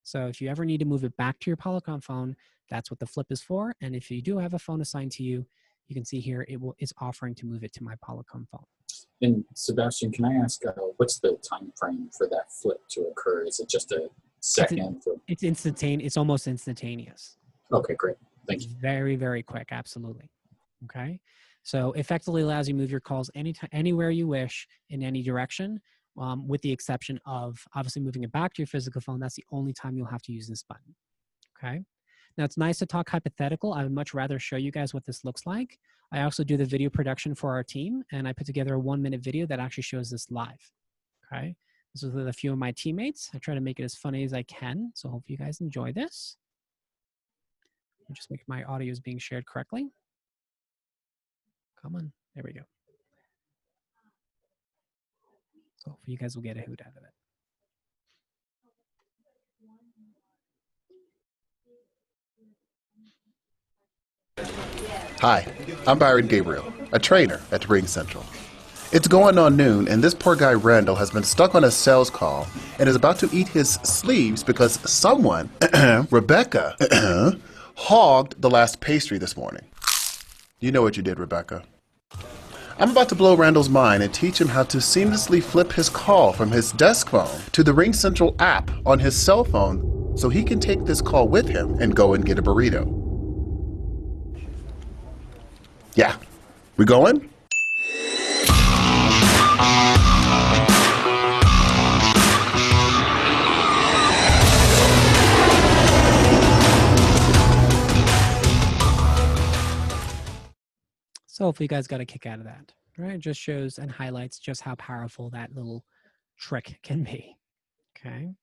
So if you ever need to move it back to your Polycom phone, that's what the flip is for. And if you do have a phone assigned to you, you can see here it's offering to move it to my Polycom phone. And Sebastian, can I ask, what's the time frame for that flip to occur? Is it just a second? It's instantaneous. It's almost instantaneous. Okay, great. Thank It's you. very, very quick. Absolutely. Okay. So effectively allows you to move your calls anytime, anywhere you wish in any direction, with the exception of obviously moving it back to your physical phone. That's the only time you'll have to use this button. Okay. Now it's nice to talk hypothetical. I would much rather show you guys what this looks like. I also do the video production for our team, and I put together a 1-minute video that actually shows this live. Okay. This is with a few of my teammates. I try to make it as funny as I can. So hope you guys enjoy this. I'll just make my audio is being shared correctly. Come on. There we go. So hopefully you guys will get a hoot out of it. Hi, I'm Byron Gabriel, a trainer at Ring Central. It's going on noon, and this poor guy Randall has been stuck on a sales call and is about to eat his sleeves because someone, Rebecca, hogged the last pastry this morning. You know what you did, Rebecca. I'm about to blow Randall's mind and teach him how to seamlessly flip his call from his desk phone to the Ring Central app on his cell phone so he can take this call with him and go and get a burrito. Yeah, we going? So hopefully you guys got a kick out of that, right? It just shows and highlights just how powerful that little trick can be, okay?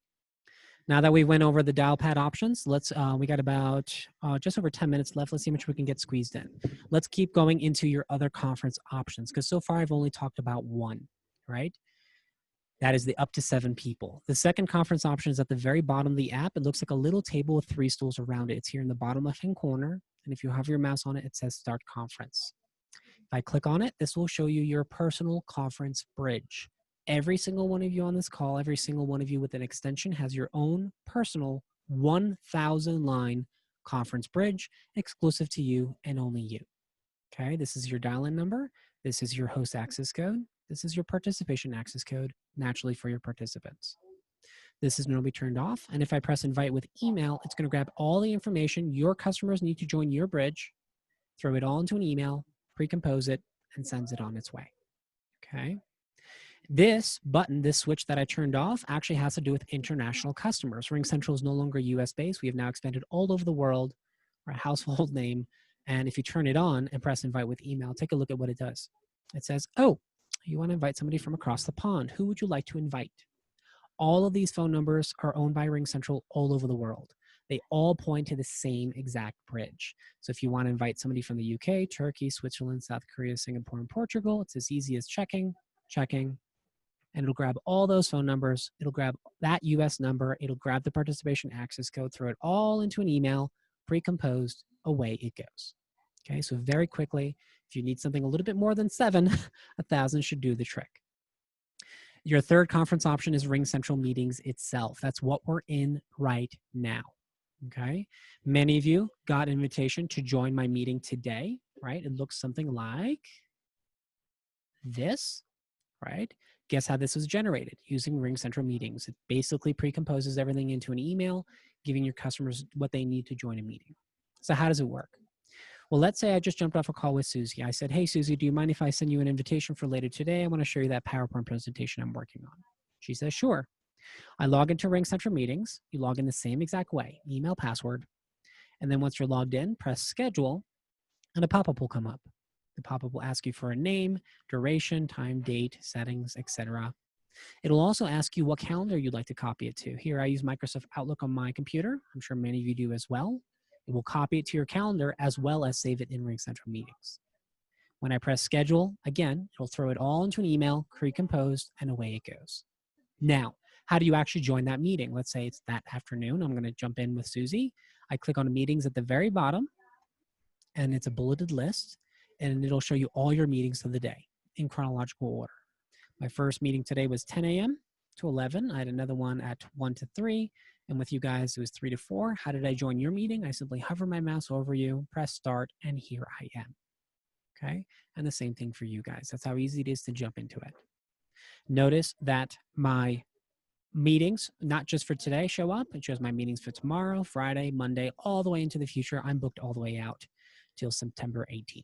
Now that we went over the dial pad options, let's, we got about just over 10 minutes left. Let's see how much we can get squeezed in. Let's keep going into your other conference options, because so far I've only talked about one, right? That is the up to 7 people. The second conference option is at the very bottom of the app. It looks like a little table with 3 stools around it. It's here in the bottom left-hand corner. And if you have your mouse on it, it says Start Conference. If I click on it, this will show you your personal conference bridge. Every single one of you on this call, every single one of you with an extension has your own personal 1,000 line conference bridge exclusive to you and only you. Okay, this is your dial-in number. This is your host access code. This is your participation access code, naturally for your participants. This is normally turned off. And if I press invite with email, it's going to grab all the information your customers need to join your bridge, throw it all into an email, pre-compose it, and sends it on its way. Okay. This button, this switch that I turned off, actually has to do with international customers. Ring Central is no longer US based. We have now expanded all over the world, our household name. And if you turn it on and press invite with email, take a look at what it does. It says, oh, you want to invite somebody from across the pond. Who would you like to invite? All of these phone numbers are owned by Ring Central all over the world. They all point to the same exact bridge. So if you want to invite somebody from the UK, Turkey, Switzerland, South Korea, Singapore, and Portugal, it's as easy as checking, and it'll grab all those phone numbers. It'll grab that US number. It'll grab the participation access code, throw it all into an email, pre-composed, away it goes. Okay, so very quickly, if you need something a little bit more than 7, 1,000 should do the trick. Your third conference option is Ring Central Meetings itself. That's what we're in right now. Okay, many of you got an invitation to join my meeting today, right? It looks something like this, right? Guess how this was generated? Using Ring Central Meetings. It basically pre-composes everything into an email, giving your customers what they need to join a meeting. So how does it work? Well, let's say I just jumped off a call with Susie. I said, hey, Susie, do you mind if I send you an invitation for later today? I want to show you that PowerPoint presentation I'm working on. She says, sure. I log into Ring Central Meetings. You log in the same exact way, email, password. And then once you're logged in, press schedule, and a pop-up will come up. The pop-up will ask you for a name, duration, time, date, settings, etc. It'll also ask you what calendar you'd like to copy it to. Here I use Microsoft Outlook on my computer. I'm sure many of you do as well. It will copy it to your calendar as well as save it in Ring Central Meetings. When I press schedule, again, it'll throw it all into an email, pre-composed, and away it goes. Now, how do you actually join that meeting? Let's say it's that afternoon. I'm going to jump in with Susie. I click on meetings at the very bottom. and it's a bulleted list, and it'll show you all your meetings of the day in chronological order. My first meeting today was 10 a.m. to 11. I had another one at 1 to 3, and with you guys, it was 3 to 4. How did I join your meeting? I simply hover my mouse over you, press start, and here I am. Okay, and the same thing for you guys. That's how easy it is to jump into it. Notice that my meetings, not just for today, show up. It shows my meetings for tomorrow, Friday, Monday, all the way into the future. I'm booked all the way out till September 18th.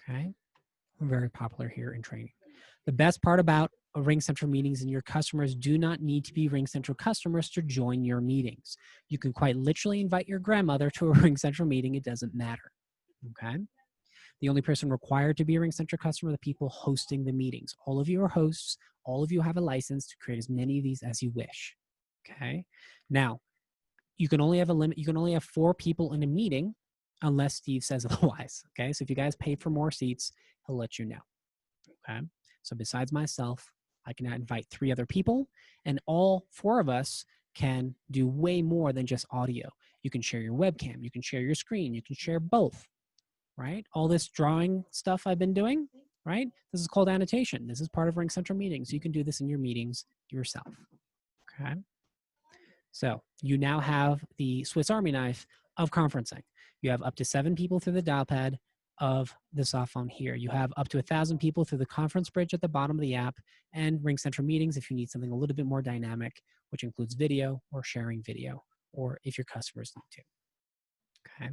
Okay, very popular here in training. The best part about RingCentral meetings and your customers do not need to be RingCentral customers to join your meetings. You can quite literally invite your grandmother to a RingCentral meeting. It doesn't matter. Okay. The only person required to be a RingCentral customer are the people hosting the meetings. All of you are hosts. All of you have a license to create as many of these as you wish. Okay. Now, you can only have a limit. You can only have 4 people in a meeting unless Steve says otherwise. Okay. So if you guys pay for more seats, he'll let you know. Okay. So besides myself, I can invite 3 other people, and all 4 of us can do way more than just audio. You can share your webcam. You can share your screen. You can share both. Right? All this drawing stuff I've been doing, right? This is called annotation. This is part of RingCentral meetings. You can do this in your meetings yourself. Okay. So you now have the Swiss Army knife of conferencing. You have up to 7 people through the dial pad of the soft phone here. You have up to 1,000 people through the conference bridge at the bottom of the app, and RingCentral meetings if you need something a little bit more dynamic, which includes video or sharing video, or if your customers need to. Okay.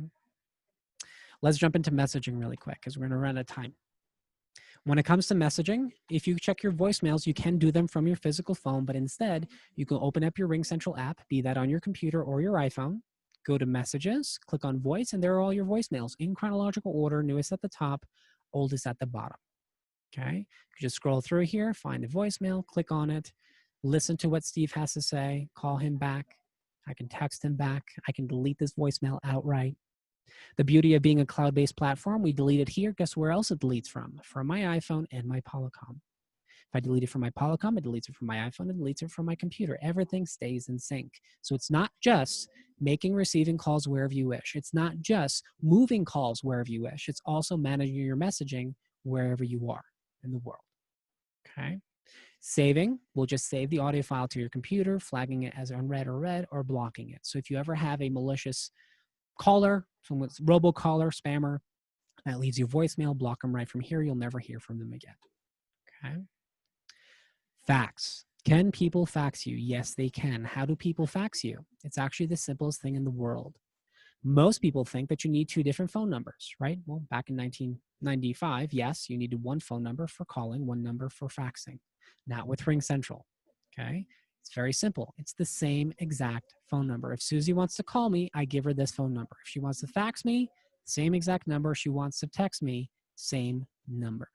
Let's jump into messaging really quick because we're going to run out of time. When it comes to messaging, if you check your voicemails, you can do them from your physical phone, but instead you can open up your RingCentral app, be that on your computer or your iPhone, go to messages, click on voice, and there are all your voicemails in chronological order, newest at the top, oldest at the bottom. Okay. You just scroll through here, find a voicemail, click on it, listen to what Steve has to say, call him back. I can text him back. I can delete this voicemail outright. The beauty of being a cloud-based platform, we delete it here. Guess where else it deletes from? From my iPhone and my Polycom. If I delete it from my Polycom, it deletes it from my iPhone, it deletes it from my computer. Everything stays in sync. So it's not just making, receiving calls wherever you wish. It's not just moving calls wherever you wish. It's also managing your messaging wherever you are in the world. Okay. Saving, we'll just save the audio file to your computer, flagging it as unread or read, or blocking it. So if you ever have a malicious caller, someone's robocaller, spammer, that leaves you voicemail, block them right from here. You'll never hear from them again. Okay. Fax. Can people fax you? Yes, they can. How do people fax you? It's actually the simplest thing in the world. Most people think that you need 2 different phone numbers, right? Well, back in 1995, yes, you needed 1 phone number for calling, 1 number for faxing. Not with RingCentral. Okay. It's very simple. It's the same exact phone number. If Susie wants to call me, I give her this phone number. If she wants to fax me, same exact number. If she wants to text me, same number.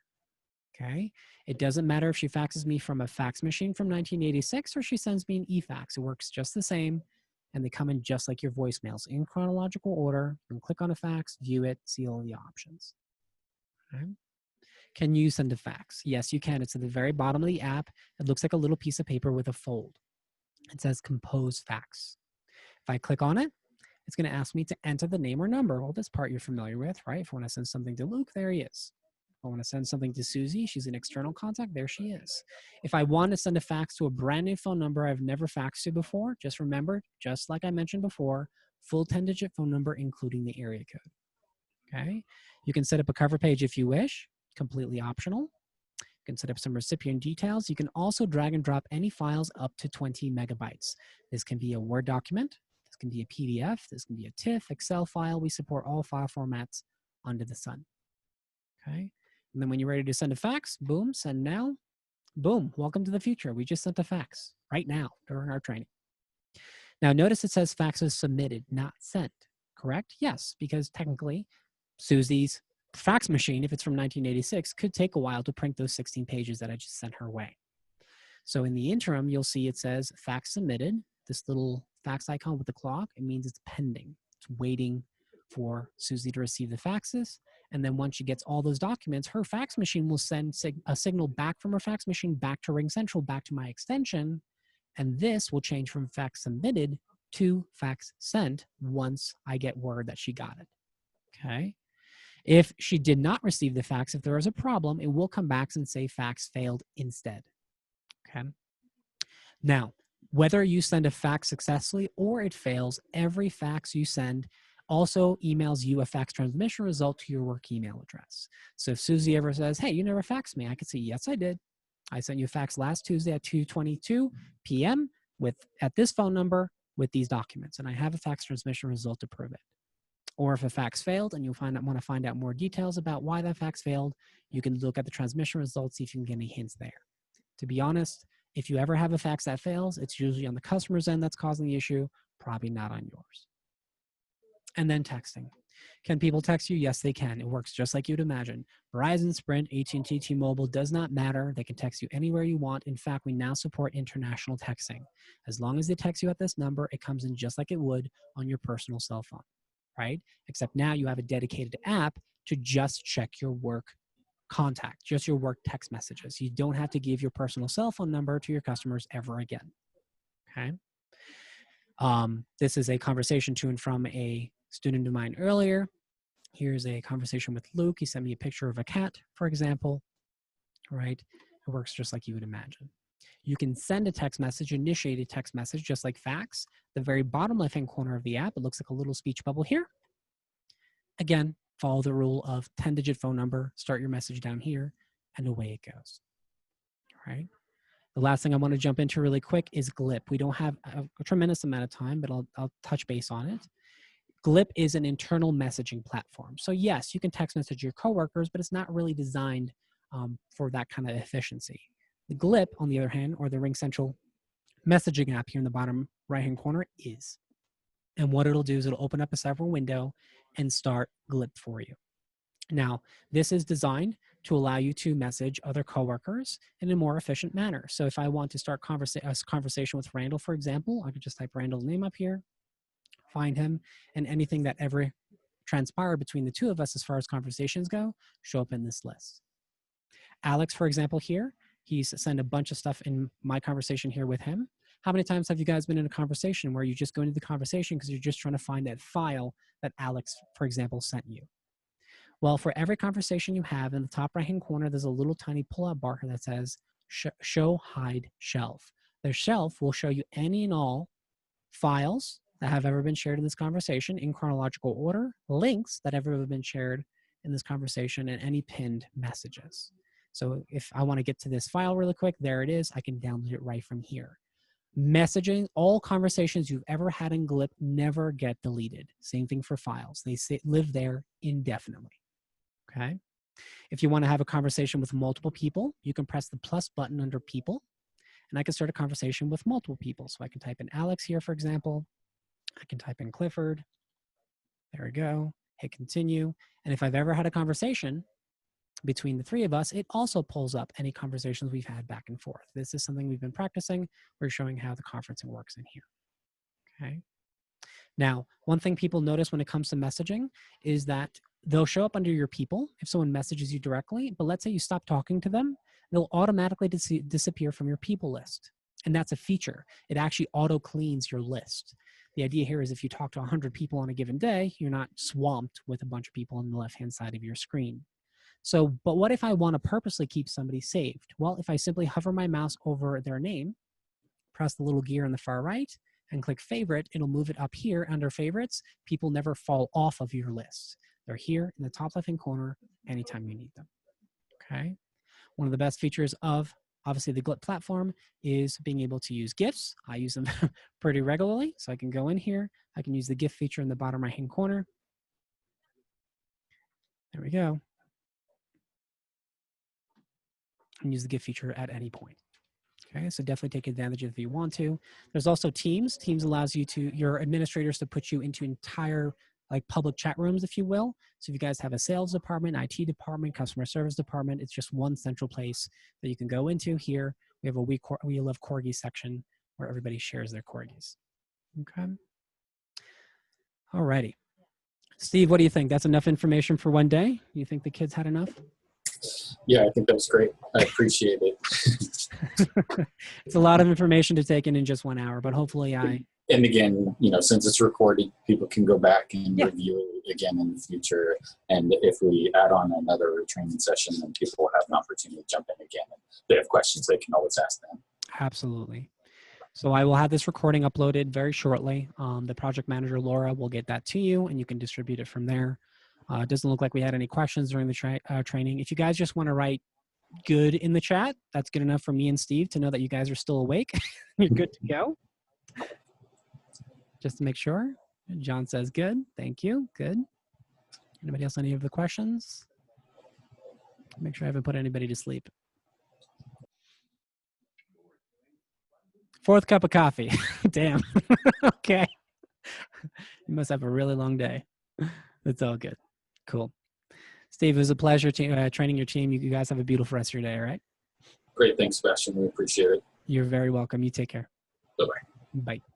Okay. It doesn't matter if she faxes me from a fax machine from 1986 or she sends me an e-fax. It works just the same, and they come in just like your voicemails in chronological order. You can click on a fax, view it, see all the options. Okay. Can you send a fax? Yes, you can. It's at the very bottom of the app. It looks like a little piece of paper with a fold. It says compose fax. If I click on it, it's going to ask me to enter the name or number. Well, this part you're familiar with, right? If I want to send something to Luke, there he is. If I want to send something to Susie, she's an external contact, there she is. If I want to send a fax to a brand new phone number I've never faxed to before, just remember, just like I mentioned before, full 10-digit phone number, including the area code. Okay? You can set up a cover page if you wish. Completely optional. You can set up some recipient details. You can also drag and drop any files up to 20 megabytes. This can be a Word document. This can be a PDF. This can be a TIFF, Excel file. We support all file formats under the sun. Okay. And then when you're ready to send a fax, boom, send now. Boom, welcome to the future. We just sent a fax right now during our training. Now notice it says faxes submitted, not sent, correct? Yes, because technically Susie's fax machine, if it's from 1986, could take a while to print those 16 pages that I just sent her way. So in the interim, you'll see it says fax submitted, this little fax icon with the clock. It means it's pending. It's waiting for Susie to receive the faxes. And then once she gets all those documents, her fax machine will send a signal back from her fax machine back to RingCentral, back to my extension. And this will change from fax submitted to fax sent once I get word that she got it. Okay. If she did not receive the fax, if there is a problem, it will come back and say fax failed instead. Okay. Now, whether you send a fax successfully or it fails, every fax you send also emails you a fax transmission result to your work email address. So if Susie ever says, hey, you never faxed me, I could say, yes, I did. I sent you a fax last Tuesday at 2:22 p.m. at this phone number with these documents, and I have a fax transmission result to prove it. Or if a fax failed and you want to find out more details about why that fax failed, you can look at the transmission results, see if you can get any hints there. To be honest, if you ever have a fax that fails, it's usually on the customer's end that's causing the issue, probably not on yours. And then texting. Can people text you? Yes, they can. It works just like you'd imagine. Verizon, Sprint, AT&T, T-Mobile, does not matter. They can text you anywhere you want. In fact, we now support international texting. As long as they text you at this number, it comes in just like it would on your personal cell phone, right? Except now you have a dedicated app to just check your work contact, just your work text messages. You don't have to give your personal cell phone number to your customers ever again, okay? This is a conversation to and from a student of mine earlier. Here's a conversation with Luke. He sent me a picture of a cat, for example, right? It works just like you would imagine. You can send a text message, initiate a text message, just like fax. The very bottom left-hand corner of the app, it looks like a little speech bubble here. Again, follow the rule of 10-digit phone number, start your message down here, and away it goes, all right? The last thing I want to jump into really quick is Glip. We don't have a tremendous amount of time, but I'll touch base on it. Glip is an internal messaging platform. So yes, you can text message your coworkers, but it's not really designed for that kind of efficiency. The Glip, on the other hand, or the RingCentral messaging app here in the bottom right-hand corner is. And what it'll do is it'll open up a separate window and start Glip for you. Now, this is designed to allow you to message other coworkers in a more efficient manner. So if I want to start a conversation with Randall, for example, I could just type Randall's name up here, find him, and anything that ever transpired between the two of us as far as conversations go, show up in this list. Alex, for example, here, he's sent a bunch of stuff in my conversation here with him. How many times have you guys been in a conversation where you just go into the conversation because you're just trying to find that file that Alex, for example, sent you? Well, for every conversation you have, in the top right-hand corner, there's a little tiny pull-out bar that says show, hide, shelf. The shelf will show you any and all files that have ever been shared in this conversation in chronological order, links that have ever been shared in this conversation, and any pinned messages. So if I want to get to this file really quick, there it is. I can download it right from here. Messaging, all conversations you've ever had in Glip never get deleted. Same thing for files. They live there indefinitely, okay? If you want to have a conversation with multiple people, you can press the plus button under people, and I can start a conversation with multiple people. So I can type in Alex here, for example. I can type in Clifford. There we go. Hit continue. And if I've ever had a conversation between the three of us, it also pulls up any conversations we've had back and forth. This is something we've been practicing. We're showing how the conferencing works in here, okay? Now, one thing people notice when it comes to messaging is that they'll show up under your people if someone messages you directly, but let's say you stop talking to them, they'll automatically disappear from your people list. And that's a feature. It actually auto-cleans your list. The idea here is if you talk to 100 people on a given day, you're not swamped with a bunch of people on the left-hand side of your screen. So, but what if I want to purposely keep somebody saved? Well, if I simply hover my mouse over their name, press the little gear on the far right, and click favorite, it'll move it up here under favorites. People never fall off of your list. They're here in the top left-hand corner anytime you need them, okay? One of the best features of, obviously, the Glip platform is being able to use GIFs. I use them pretty regularly, so I can go in here. I can use the GIF feature in the bottom right-hand corner. There we go. And use the GIF feature at any point. Okay, so definitely take advantage of it if you want to. There's also Teams. Teams allows you to, your administrators to put you into entire like public chat rooms, if you will. So if you guys have a sales department, IT department, customer service department, it's just one central place that you can go into here. We have a We Love Corgi section where everybody shares their corgis. Okay. All righty. Steve, what do you think? That's enough information for one day? You think the kids had enough? Yeah, I think that was great. I appreciate it. It's a lot of information to take in just 1 hour, but hopefully I And again, since it's recorded, people can go back and Yeah. review it again in the future. And if we add on another training session, then people will have an opportunity to jump in again. And if they have questions, they can always ask them. Absolutely. So I will have this recording uploaded very shortly. The project manager, Laura, will get that to you and you can distribute it from there. It doesn't look like we had any questions during the training. If you guys just want to write good in the chat, that's good enough for me and Steve to know that you guys are still awake. You're good to go. Just to make sure. John says good. Thank you. Good. Anybody else? Any of the questions? Make sure I haven't put anybody to sleep. Fourth cup of coffee. Damn. Okay. You must have a really long day. It's all good. Cool. Steve, it was a pleasure training your team. You guys have a beautiful rest of your day, all right? Great. Thanks, Sebastian. We appreciate it. You're very welcome. You take care. Bye-bye. Bye.